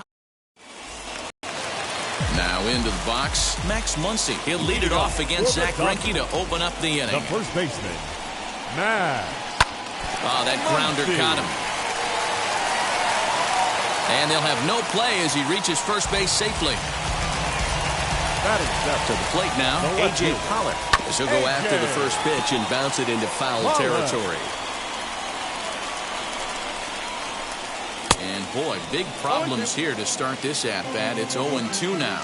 Now into the box, Max Muncy. He'll lead it off against Zach Greinke to open up the inning. The first baseman, Max. Oh, that grounder caught him. And they'll have no play as he reaches first base safely. That is to the plate now, A.J. Pollock. As he'll go after the first pitch and bounce it into foul territory. And boy, big problems here to start this at-bat. It's 0-2 now.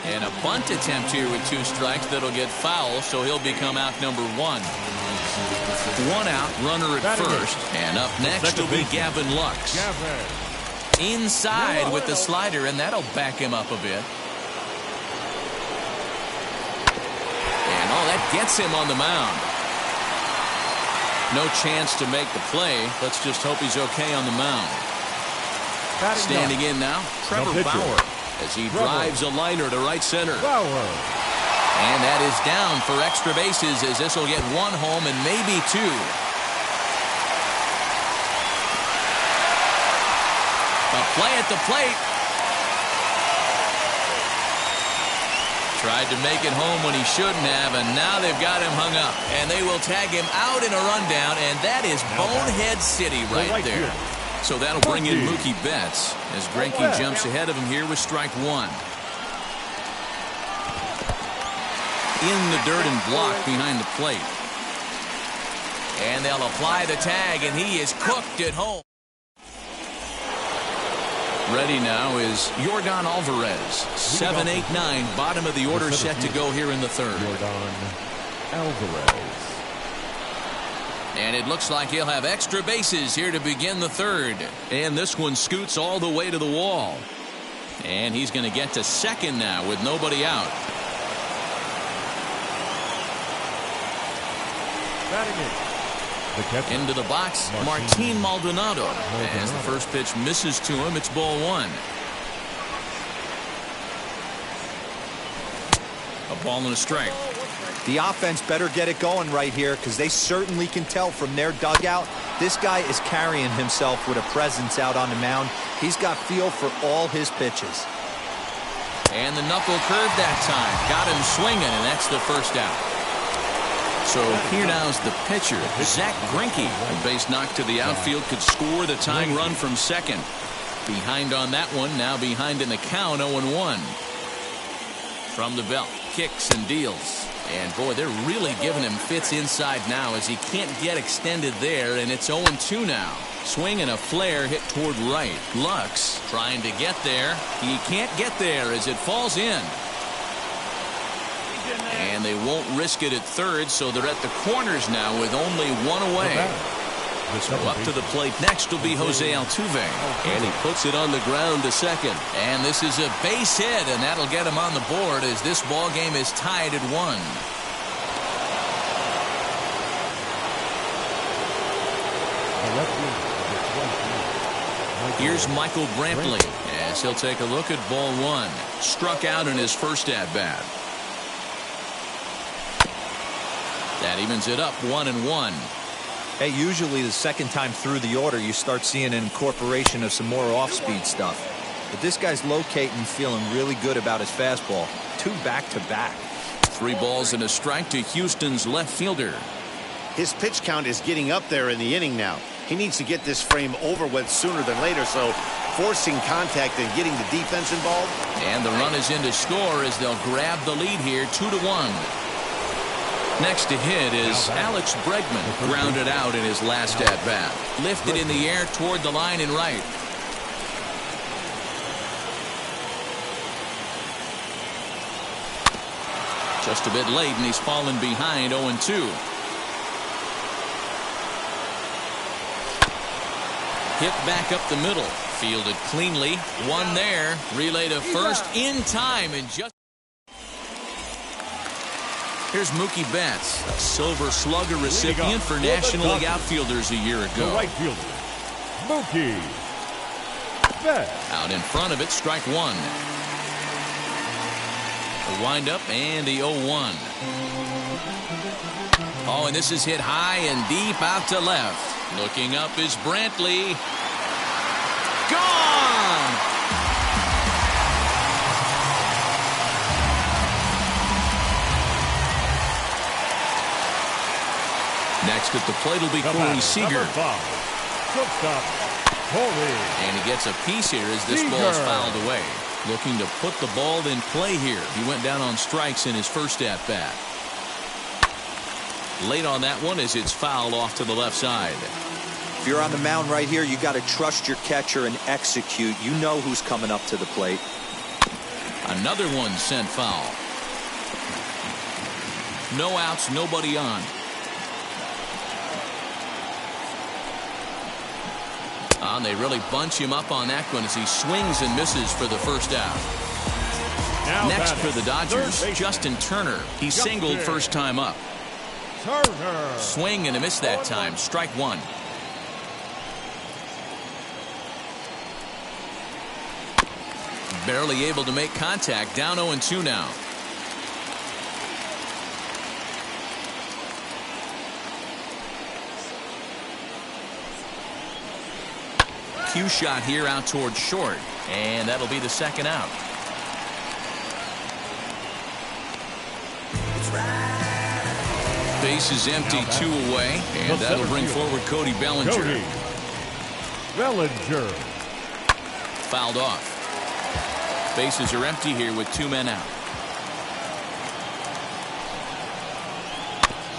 And a bunt attempt here with 2 strikes that'll get foul, so he'll become out number 1. 1 out, runner at first. And up next will be Gavin Lux. Inside with the slider, and that'll back him up a bit. And oh, that gets him on the mound. No chance to make the play. Let's just hope he's okay on the mound. Standing in now, Trevor Bauer as he drives a liner to right center. And that is down for extra bases as this will get 1 home and maybe 2. A play at the plate. Tried to make it home when he shouldn't have, and now they've got him hung up. And they will tag him out in a rundown, and that is Bonehead City right there. So that'll bring in Mookie Betts as Greinke jumps ahead of him here with strike 1. In the dirt and blocked behind the plate. And they'll apply the tag, and he is cooked at home. Ready now is Yordan Alvarez. 7, 8, 9. Bottom of the order set to go here in the 3rd. Yordan Alvarez. And it looks like he'll have extra bases here to begin the 3rd. And this one scoots all the way to the wall. And he's going to get to second now with nobody out. Into the box, Martin Maldonado. As the first pitch misses to him, it's ball 1. A ball and a strike. The offense better get it going right here because they certainly can tell from their dugout this guy is carrying himself with a presence out on the mound. He's got feel for all his pitches. And the knuckle curve that time. Got him swinging, and that's the first out. So here now is the pitcher, Zach Greinke. A base knock to the outfield could score the tying run from second. Behind on that one, now behind in the count, 0-1. From the belt, kicks and deals. And boy, they're really giving him fits inside now as he can't get extended there, and it's 0-2 now. Swing and a flare hit toward right. Lux trying to get there. He can't get there as it falls in. And they won't risk it at 3rd, so they're at the corners now with only 1 away. So up to the plate next will be Jose Altuve. And he puts it on the ground to second. And this is a base hit, and that'll get him on the board as this ball game is tied at 1. Here's Michael Brantley as he'll take a look at ball 1. Struck out in his first at-bat. That evens it up 1-1. Hey, usually the second time through the order you start seeing an incorporation of some more off-speed stuff. But this guy's locating, feeling really good about his fastball. 2 back-to-back. 3 balls and a strike to Houston's left fielder. His pitch count is getting up there in the inning now. He needs to get this frame over with sooner than later, so forcing contact and getting the defense involved. And the run is in to score as they'll grab the lead here, 2-1. Next to hit is Alex Bregman, grounded out in his last at-bat. Lifted in the air toward the line and right. Just a bit late, and he's fallen behind 0-2. Hit back up the middle. Fielded cleanly. One there. Relay to first in time. And just... Here's Mookie Betts, a Silver Slugger recipient for National League outfielders a year ago. The right fielder, Mookie Betts. Out in front of it, strike one. The windup and the 0-1. Oh, and this is hit high and deep out to left. Looking up is Brantley. Gone! Next at the plate will be Corey Seager. Shortstop, Corey. And he gets a piece here as this ball's fouled away. Looking to put the ball in play here. He went down on strikes in his first at-bat. Late on that one as it's fouled off to the left side. If you're on the mound right here, you got to trust your catcher and execute. You know who's coming up to the plate. Another one sent foul. No outs, nobody on. And they really bunch him up on that one as he swings and misses for the first out. Next for the Dodgers, Justin Turner. He singled first time up. Turner. Swing and a miss that time. Strike one. Barely able to make contact. Down 0-2 now. Cue shot here out towards short. And that'll be the second out. Base is empty, 2 away. And that'll bring forward Cody Bellinger. Cody Bellinger. Fouled off. Bases are empty here with 2 men out.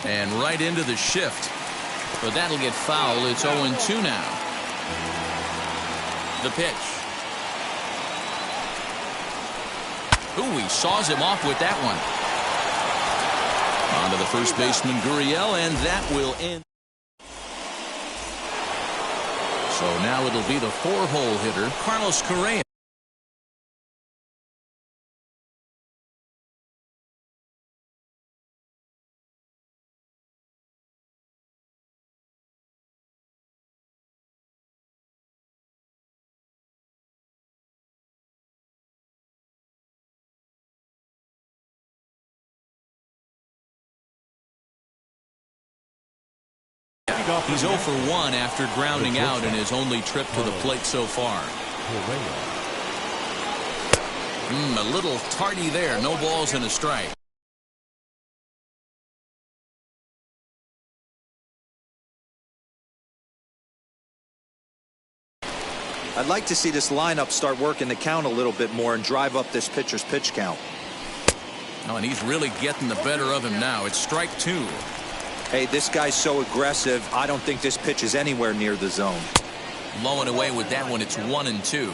And right into the shift. But that'll get fouled. It's 0-2 now. The pitch. Ooh, he saws him off with that one. On to the first baseman, Gurriel, and that will end. So now it'll be the 4-hole hitter, Carlos Correa. He's 0 for 1 after grounding out in his only trip to the plate so far. A little tardy there. No balls and a strike. I'd like to see this lineup start working the count a little bit more and drive up this pitcher's pitch count. Oh, and he's really getting the better of him now. It's strike 2. Hey, this guy's so aggressive. I don't think this pitch is anywhere near the zone. Low and away with that one. It's 1-2.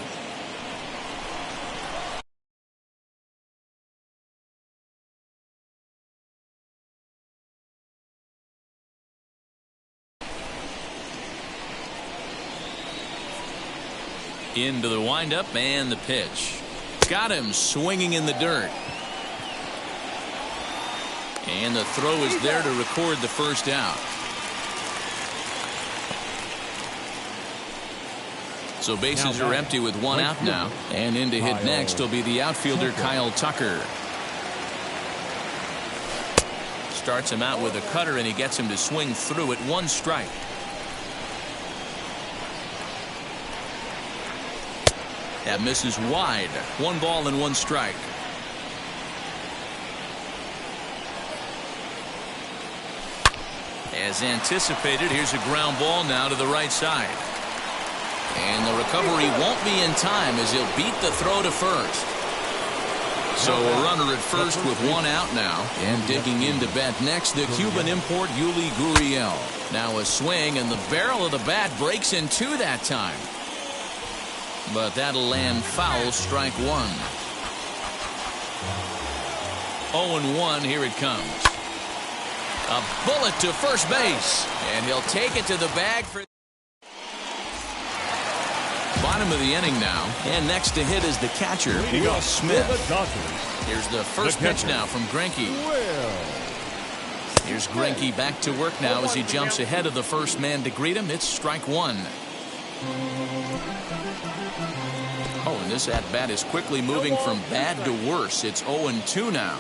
Into the windup and the pitch. Got him swinging in the dirt. And the throw is there to record the first out. So bases are empty with 1 out now. And in to hit next will be the outfielder Kyle Tucker. Starts him out with a cutter and he gets him to swing through it. 1 strike. That misses wide. 1 ball and 1 strike. As anticipated, here's a ground ball now to the right side. And the recovery won't be in time as he'll beat the throw to first. So a runner at first with one out now. And digging in to bat next, the Cuban import Yuli Gurriel. Now a swing, and the barrel of the bat breaks in two that time. But that'll land foul, strike one. 0-1, here it comes. A bullet to first base. And he'll take it to the bag for... Bottom of the inning now, and next to hit is the catcher, Will Smith. Here's the first pitch now from Greinke. Here's Greinke back to work now as he jumps ahead of the first man to greet him. It's strike one. Oh, and this at-bat is quickly moving from bad to worse. It's 0-2 now.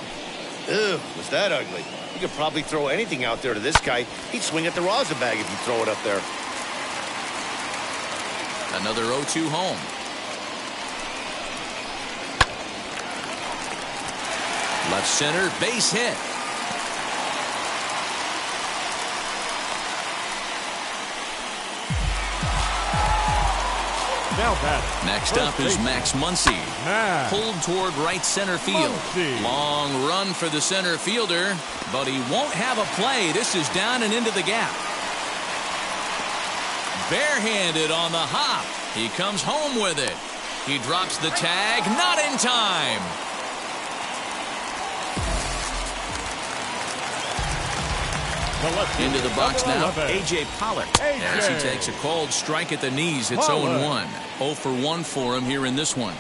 Ugh, was that ugly? You could probably throw anything out there to this guy. He'd swing at the rosin bag if you throw it up there. Another 0-2 home. Left center, base hit. Next up is Max Muncy. Pulled toward right center field. Long run for the center fielder, but he won't have a play. This is down and into the gap. Barehanded on the hop. He comes home with it. He drops the tag, not in time. Into the box now, A.J. Pollock. As he takes a cold strike at the knees, it's 0-1. 0 for 1 for him here in this one.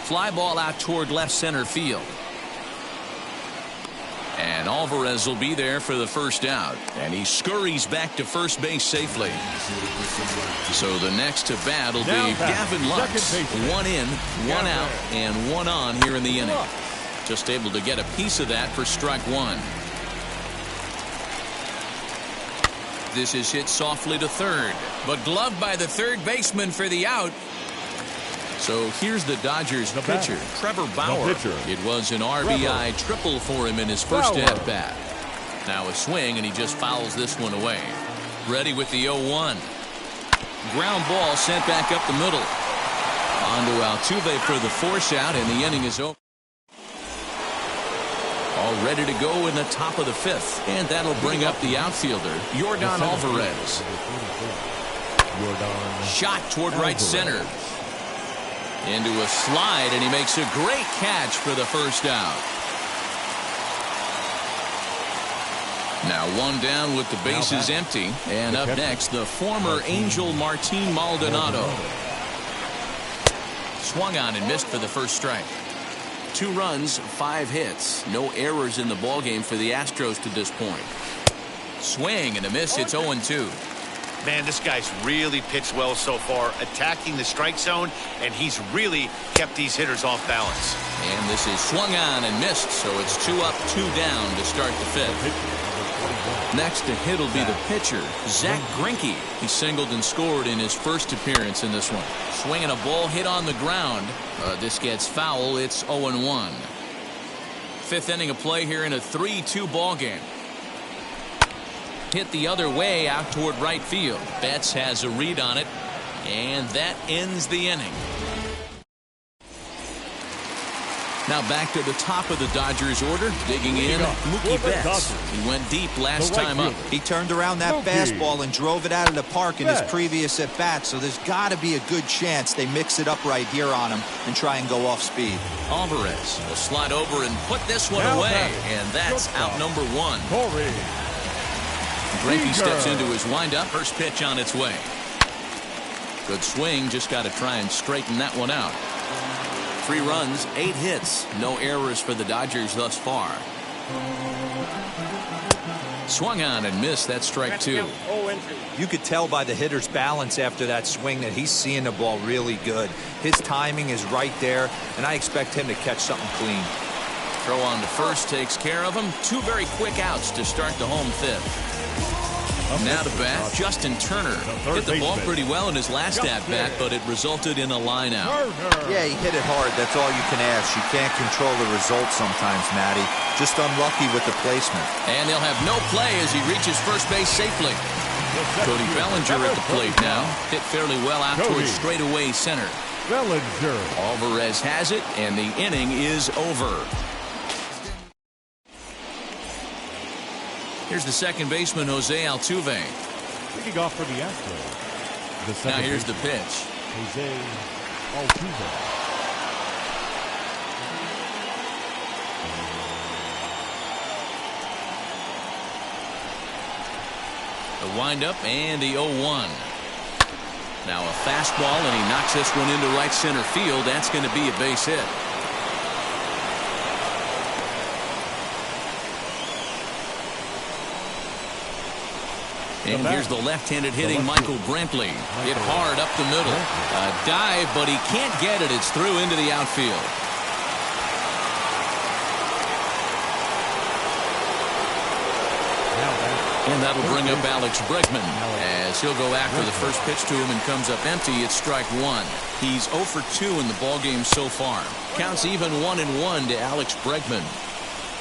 Fly ball out toward left center field. And Alvarez will be there for the first out. And he scurries back to first base safely. So the next to bat will be Gavin Lux. 1 in, 1 out, and 1 on here in the inning. Just able to get a piece of that for strike one. This is hit softly to third, but gloved by the third baseman for the out. So here's the Dodgers pitcher, Trevor Bauer. It was an RBI triple for him in his first at-bat. Now a swing, and he just fouls this one away. Ready with the 0-1. Ground ball sent back up the middle. On to Altuve for the force out, and the inning is over. All ready to go in the top of the fifth. And that'll bring up the outfielder, Yordan Alvarez. Shot toward right center. Into a slide, and he makes a great catch for the first out. Now one down with the bases empty. And up next, the former Angel Martin Maldonado. Swung on and missed for the first strike. 2 runs, 5 hits. No errors in the ballgame for the Astros to this point. Swing and a miss. It's 0-2. Man, this guy's really pitched well so far, attacking the strike zone, and he's really kept these hitters off balance. And this is swung on and missed, so it's 2 up, 2 down to start the fifth. Next to hit will be the pitcher, Zach Greinke. He singled and scored in his first appearance in this one. Swinging a ball hit on the ground. This gets foul. It's 0-1. Fifth inning of play here in a 3-2 ball game. Hit the other way out toward right field. Betts has a read on it, and that ends the inning. Now back to the top of the Dodgers order. Digging in, Mookie Betts. He went deep last time up. He turned around that fastball and drove it out of the park in his previous at-bat, so there's got to be a good chance they mix it up right here on him and try and go off speed. Alvarez will slide over and put this one away, and that's out number 1. Greinke steps into his windup. First pitch on its way. Good swing, just got to try and straighten that one out. 3 runs, 8 hits. No errors for the Dodgers thus far. Swung on and missed. That's strike 2. You could tell by the hitter's balance after that swing that he's seeing the ball really good. His timing is right there, and I expect him to catch something clean. Throw on to first takes care of him. 2 very quick outs to start the home fifth. Now to bat, Justin Turner. Hit the ball pretty well in his last at-bat, but it resulted in a line out. Yeah, he hit it hard. That's all you can ask. You can't control the result sometimes, Matty. Just unlucky with the placement. And they'll have no play as he reaches first base safely. Cody Bellinger at the plate now. Hit fairly well out towards straightaway center. Bellinger. Alvarez has it, and the inning is over. Here's the second baseman, Jose Altuve. Leading off for the Astros. Now here's the pitch. Jose Altuve. The windup and the 0-1. Now a fastball, and he knocks this one into right center field. That's going to be a base hit. And here's the left-handed hitting Michael Brantley. Hit hard up the middle. A dive, but he can't get it. It's through into the outfield. And that'll bring up Alex Bregman as he'll go after the first pitch to him and comes up empty. It's strike one. He's 0 for 2 in the ballgame so far. Counts even 1-1 to Alex Bregman.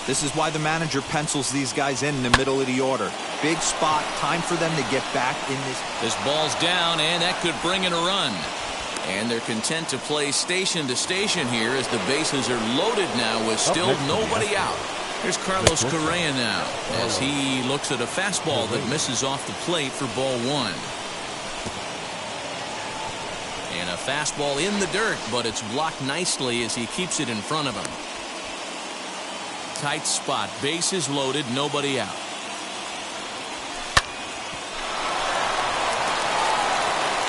This is why the manager pencils these guys in the middle of the order. Big spot, time for them to get back in this. This ball's down, and that could bring in a run. And they're content to play station to station here as the bases are loaded now with still nobody out. Here's Carlos Correa now as he looks at a fastball that misses off the plate for ball one. And a fastball in the dirt, but it's blocked nicely as he keeps it in front of him. Tight spot, bases loaded, nobody out.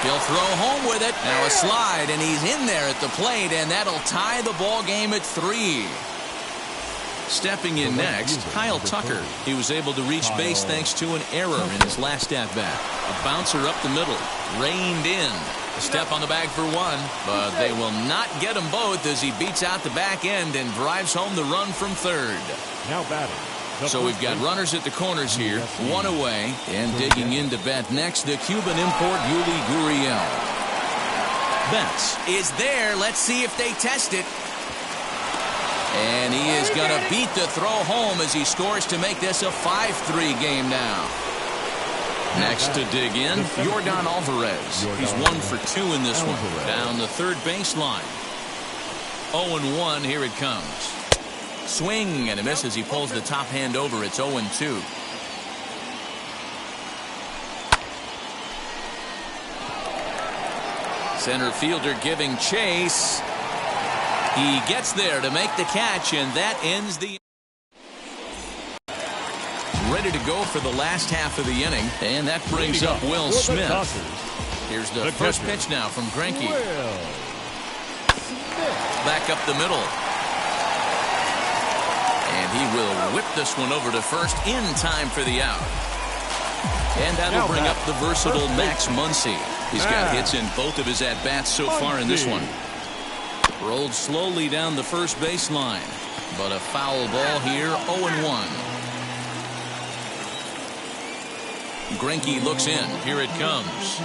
He'll throw home with it. Now a slide, and he's in there at the plate, and that'll tie the ball game at 3. Stepping in next, Kyle Tucker. He was able to reach base thanks to an error in his last at-bat. A bouncer up the middle, reined in. A step on the bag for one, but they will not get them both as he beats out the back end and drives home the run from third. Now batting. So we've got runners at the corners here, one away, and digging in to bat next, the Cuban import Yuli Gurriel. Betts is there. Let's see if they test it. And he is going to beat the throw home as he scores to make this a 5-3 game now. Next to dig in, Yordan Alvarez. He's 1 for 2 in this one. Down the third baseline. 0-1, here it comes. Swing and a miss as he pulls the top hand over. It's 0-2. Center fielder giving chase. He gets there to make the catch, and that ends the... Ready to go for the last half of the inning, and that brings up Will Smith. Here's the first pitch now from Greinke. Back up the middle. And he will whip this one over to first in time for the out. And that'll bring up the versatile Max Muncy. He's got hits in both of his at-bats so far in this one. Rolled slowly down the first baseline, but a foul ball here, 0-1. Greinke looks in. Here it comes.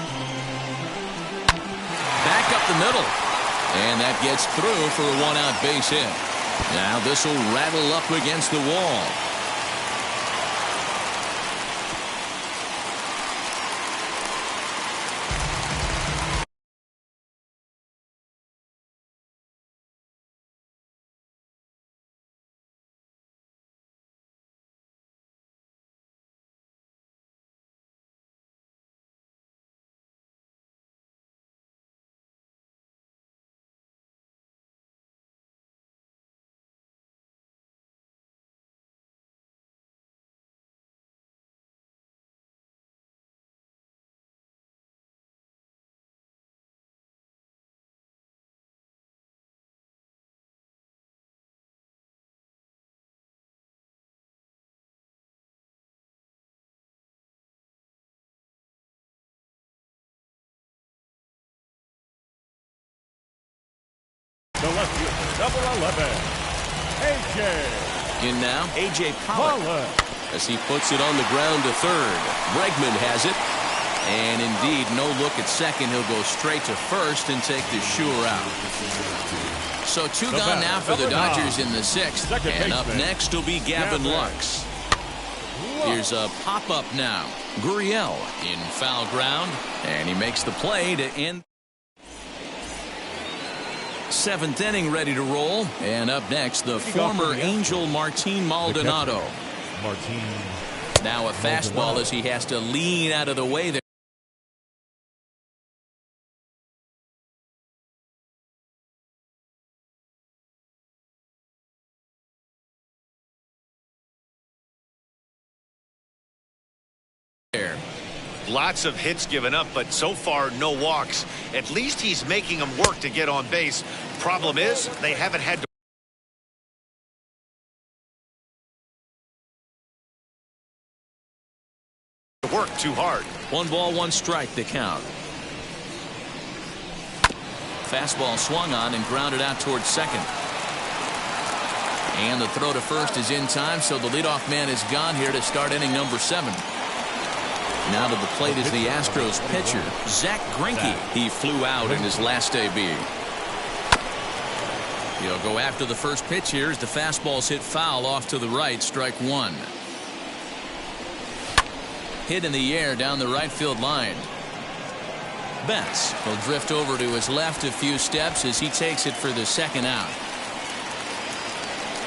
Back up the middle. And that gets through for a one-out base hit. Now this will rattle up against the wall. The left fielder, number 11, A.J. In now, A.J. Pollock. As he puts it on the ground to third. Bregman has it. And indeed, no look at second. He'll go straight to first and take the sure out. So two gone now for the Dodgers in the 6th. And up next will be Gavin Lux. Here's a pop-up now. Gurriel in foul ground, and he makes the play to end. Seventh inning ready to roll. And up next, the former Angel Martin Maldonado. Now a fastball as he has to lean out of the way there. Lots of hits given up, but so far no walks. At least he's making them work to get on base. Problem is, they haven't had to work too hard. 1 ball, 1 strike the count. Fastball swung on and grounded out towards second. And the throw to first is in time, so the leadoff man is gone here to start inning number 7. Now to the plate is the Astros pitcher, Zach Greinke. He flew out in his last AB. He'll go after the first pitch here as the fastball's hit foul off to the right, strike 1. Hit in the air down the right field line. Betts will drift over to his left a few steps as he takes it for the second out.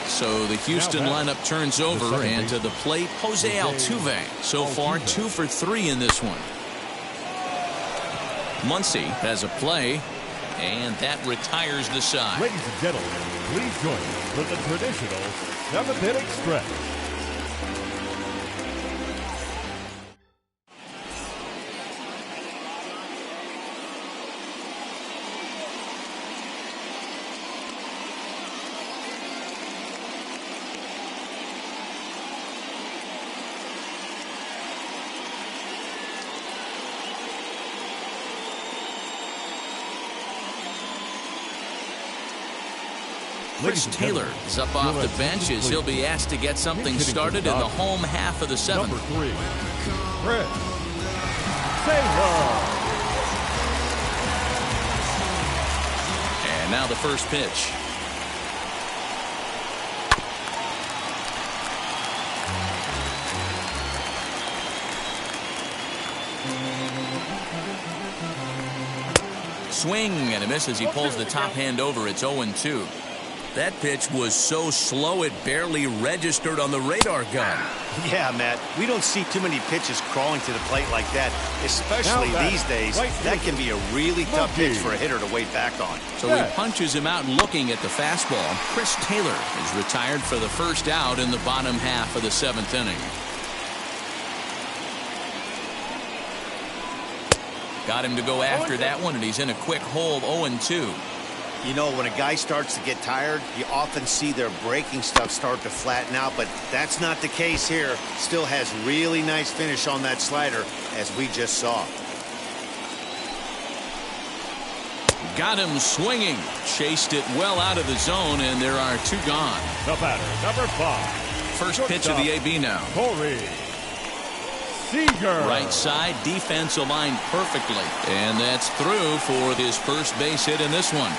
So the Houston lineup turns over, and to the plate, Jose Altuve. So far, 2 for 3 in this one. Muncy has a play, and that retires the side. Ladies and gentlemen, please join me for the traditional 7th inning stretch. Chris Taylor is up off the bench as he'll be asked to get something started in the home half of the 7th. Number 3, Chris Taylor. And now the first pitch. Swing and a miss as he pulls the top hand over. It's 0-2. That pitch was so slow it barely registered on the radar gun. Yeah, Matt, we don't see too many pitches crawling to the plate like that, especially these days. That can be a really tough pitch for a hitter to wait back on. So he punches him out looking at the fastball. Chris Taylor is retired for the first out in the bottom half of the 7th inning. Got him to go after that one, and he's in a quick hole, 0-2. You know, when a guy starts to get tired, you often see their breaking stuff start to flatten out, but that's not the case here. Still has really nice finish on that slider, as we just saw. Got him swinging. Chased it well out of the zone, and there are 2 gone. The batter, number 5. First pitch of the AB now. Corey Seager. Right side, defense aligned perfectly. And that's through for his first base hit in this one.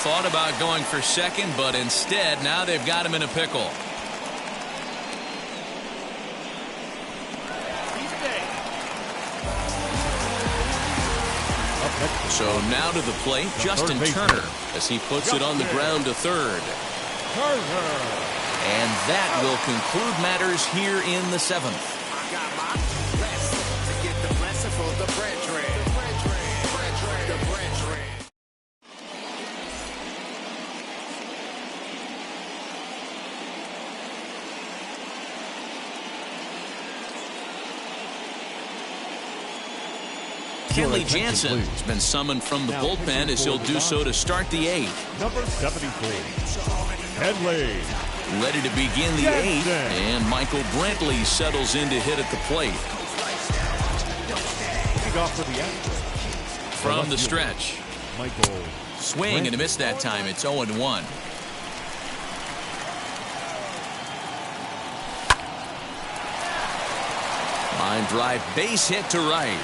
Thought about going for second, but instead now they've got him in a pickle. So now to the plate, Justin Turner, as he puts it on the ground to third. And that will conclude matters here in the 7th. I got my blessing to get the blessing for the bread train. Kenley Jansen has been summoned from the bullpen as he'll do so to start the 8th. Number 73, Kenley. Ready to begin the 8th, and Michael Brantley settles in to hit at the plate. From the stretch. Michael. Swing and a miss that time. It's 0-1. Line drive, base hit to right.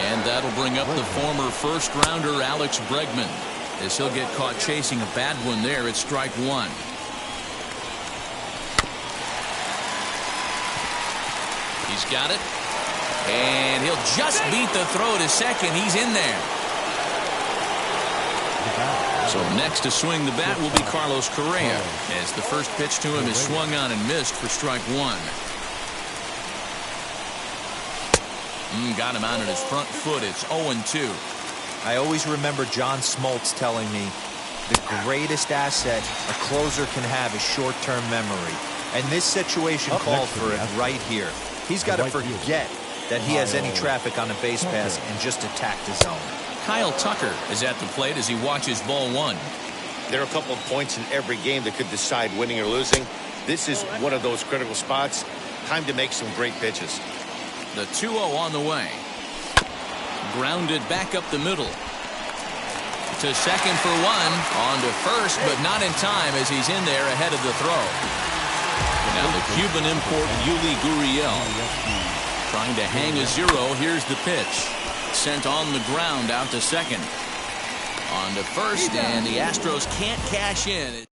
And that'll bring up the former first-rounder Alex Bregman, as he'll get caught chasing a bad one there at strike one. He's got it. And he'll just beat the throw to second. He's in there. So next to swing the bat will be Carlos Correa, as the first pitch to him is swung on and missed for strike one. Got him out on his front foot. It's 0-2. I always remember John Smoltz telling me the greatest asset a closer can have is short-term memory. And this situation called for it right here. He's got to forget that he has any traffic on a base pass and just attack the zone. Kyle Tucker is at the plate as he watches ball one. There are a couple of points in every game that could decide winning or losing. This is one of those critical spots. Time to make some great pitches. The 2-0 on the way. Grounded back up the middle. To second for one. On to first, but not in time as he's in there ahead of the throw. Now the Cuban import Yuli Gurriel trying to hang a zero. Here's the pitch. Sent on the ground out to second. On to first, and the Astros can't cash in.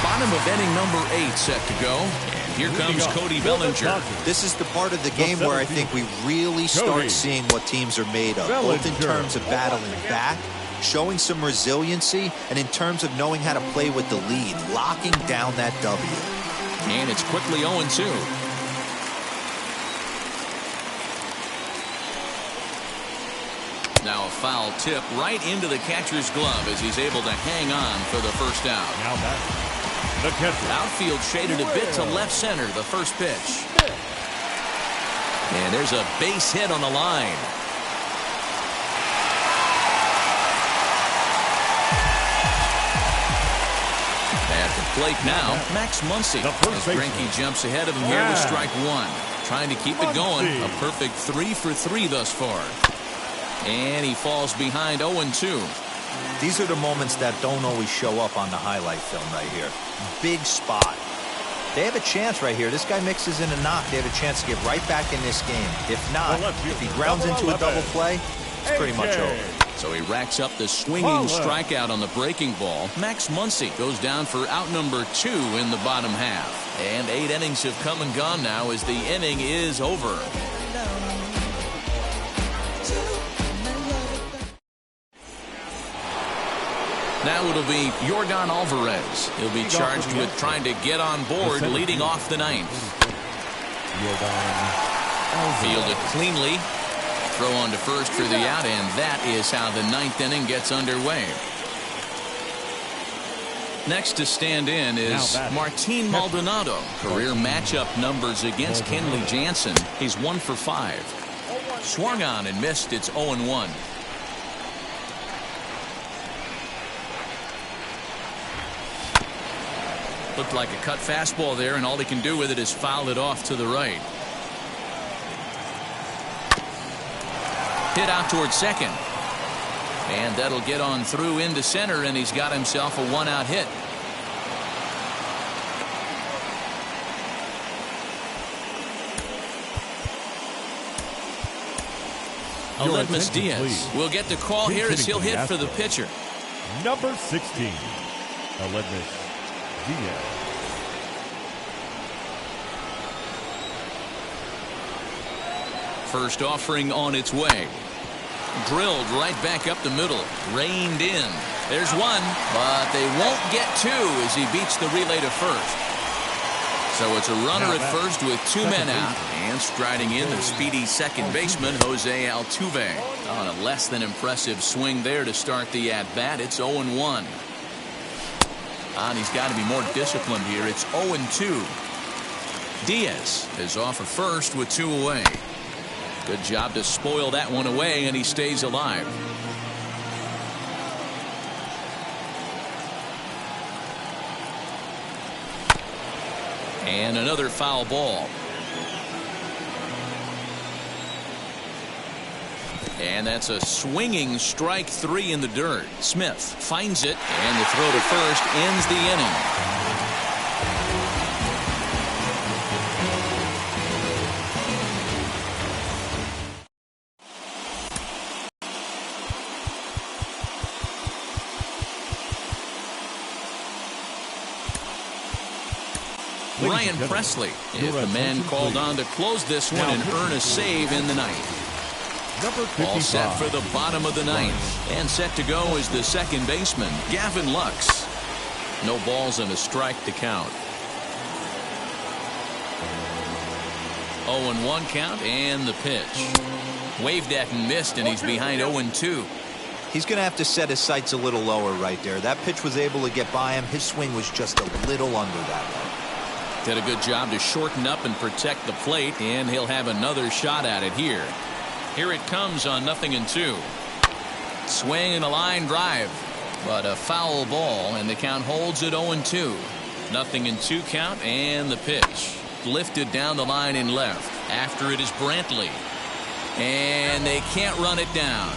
Bottom of inning number 8 set to go. And here comes Cody Bellinger. This is the part of the game where I think we really start seeing what teams are made of, both in terms of battling back, showing some resiliency, and in terms of knowing how to play with the lead, locking down that W. And it's quickly 0-2. Now a foul tip right into the catcher's glove as he's able to hang on for the first out. Now back. The catcher. Outfield shaded a bit to left center, the first pitch. And there's a base hit on the line. At the plate now, Max Muncy. As Greinke jumps ahead of him here with strike one. Trying to keep it going. A perfect 3 for 3 thus far. And he falls behind 0-2. These are the moments that don't always show up on the highlight film right here. Big spot. They have a chance right here. This guy mixes in a knock. They have a chance to get right back in this game. If not, if he grounds into a double play, it's pretty much over. So he racks up the swinging strikeout on the breaking ball. Max Muncy goes down for out number 2 in the bottom half. And 8 innings have come and gone now as the inning is over. Now it'll be Yordan Alvarez. He'll be charged with trying to get on board leading off the 9th. Fielded cleanly. Throw on to first for the out, and that is how the 9th inning gets underway. Next to stand in is Martin Maldonado. Career matchup numbers against Kenley Jansen. He's 1 for 5. Swung on and missed. It's 0-1. Looked like a cut fastball there, and all he can do with it is foul it off to the right. Hit out towards second. And that'll get on through into center, and he's got himself a 1-out hit. Aledmus Diaz will get the call here as he'll hit for the pitcher. Number 16, Aledmus Diaz. First offering on its way. Drilled right back up the middle. Reined in. There's one, but they won't get 2 as he beats the relay to first. So it's a runner at first with 2 men out. And striding in the speedy second baseman, Jose Altuve. On a less than impressive swing there to start the at-bat. It's 0-1. And he's got to be more disciplined here. It's 0-2. Diaz is off of first with 2 away. Good job to spoil that one away, and he stays alive. And another foul ball. And that's a swinging strike 3 in the dirt. Smith finds it, and the throw to first ends the inning. Brian Presley is the man called on to close this one and earn a save in the ninth. All set for the bottom of the ninth. And set to go is the second baseman, Gavin Lux. No balls and a strike to count. 0-1 count and the pitch. Waved at and missed, and he's behind 0-2. He's going to have to set his sights a little lower right there. That pitch was able to get by him. His swing was just a little under that. Did a good job to shorten up and protect the plate, and he'll have another shot at it here. Here it comes on 0-2. Swing and a line drive, but a foul ball, and the count holds at 0-2. 0-2 count and the pitch. Lifted down the line in left. After it is Brantley. And they can't run it down.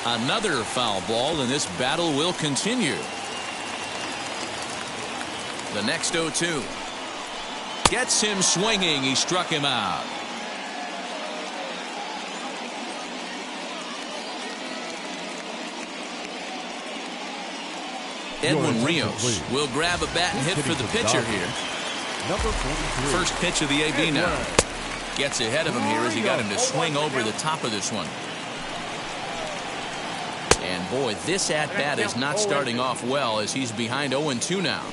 Another foul ball, and this battle will continue. The next 0-2. Gets him swinging. He struck him out. Edwin Rios will grab a bat and hit for the pitcher here. First pitch of the AB now. Gets ahead of him here as he got him to swing over the top of this one. And boy, this at-bat is not starting off well as he's behind 0-2 now.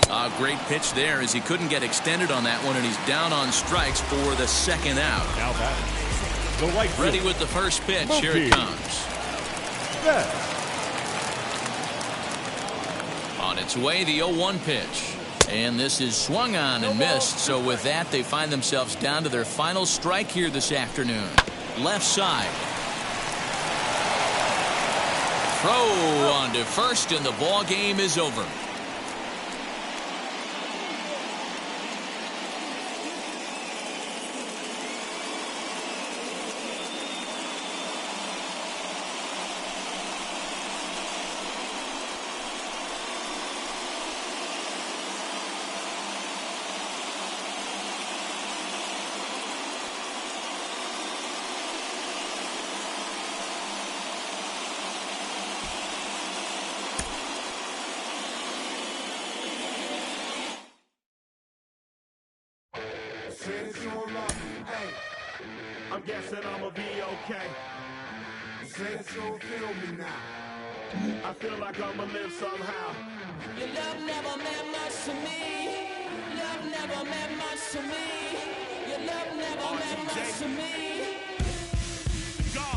A great pitch there as he couldn't get extended on that one, and he's down on strikes for the second out. Ready with the first pitch. Here it comes. On its way, the 0-1 pitch. And this is swung on and missed. So with that, they find themselves down to their final strike here this afternoon. Left side. Throw on to first, and the ball game is over. I'm guessing I'ma be okay. Since you feel me now, I feel like I'ma live somehow. Your love never meant much to me. Love never meant much to me. Your love never meant much to me.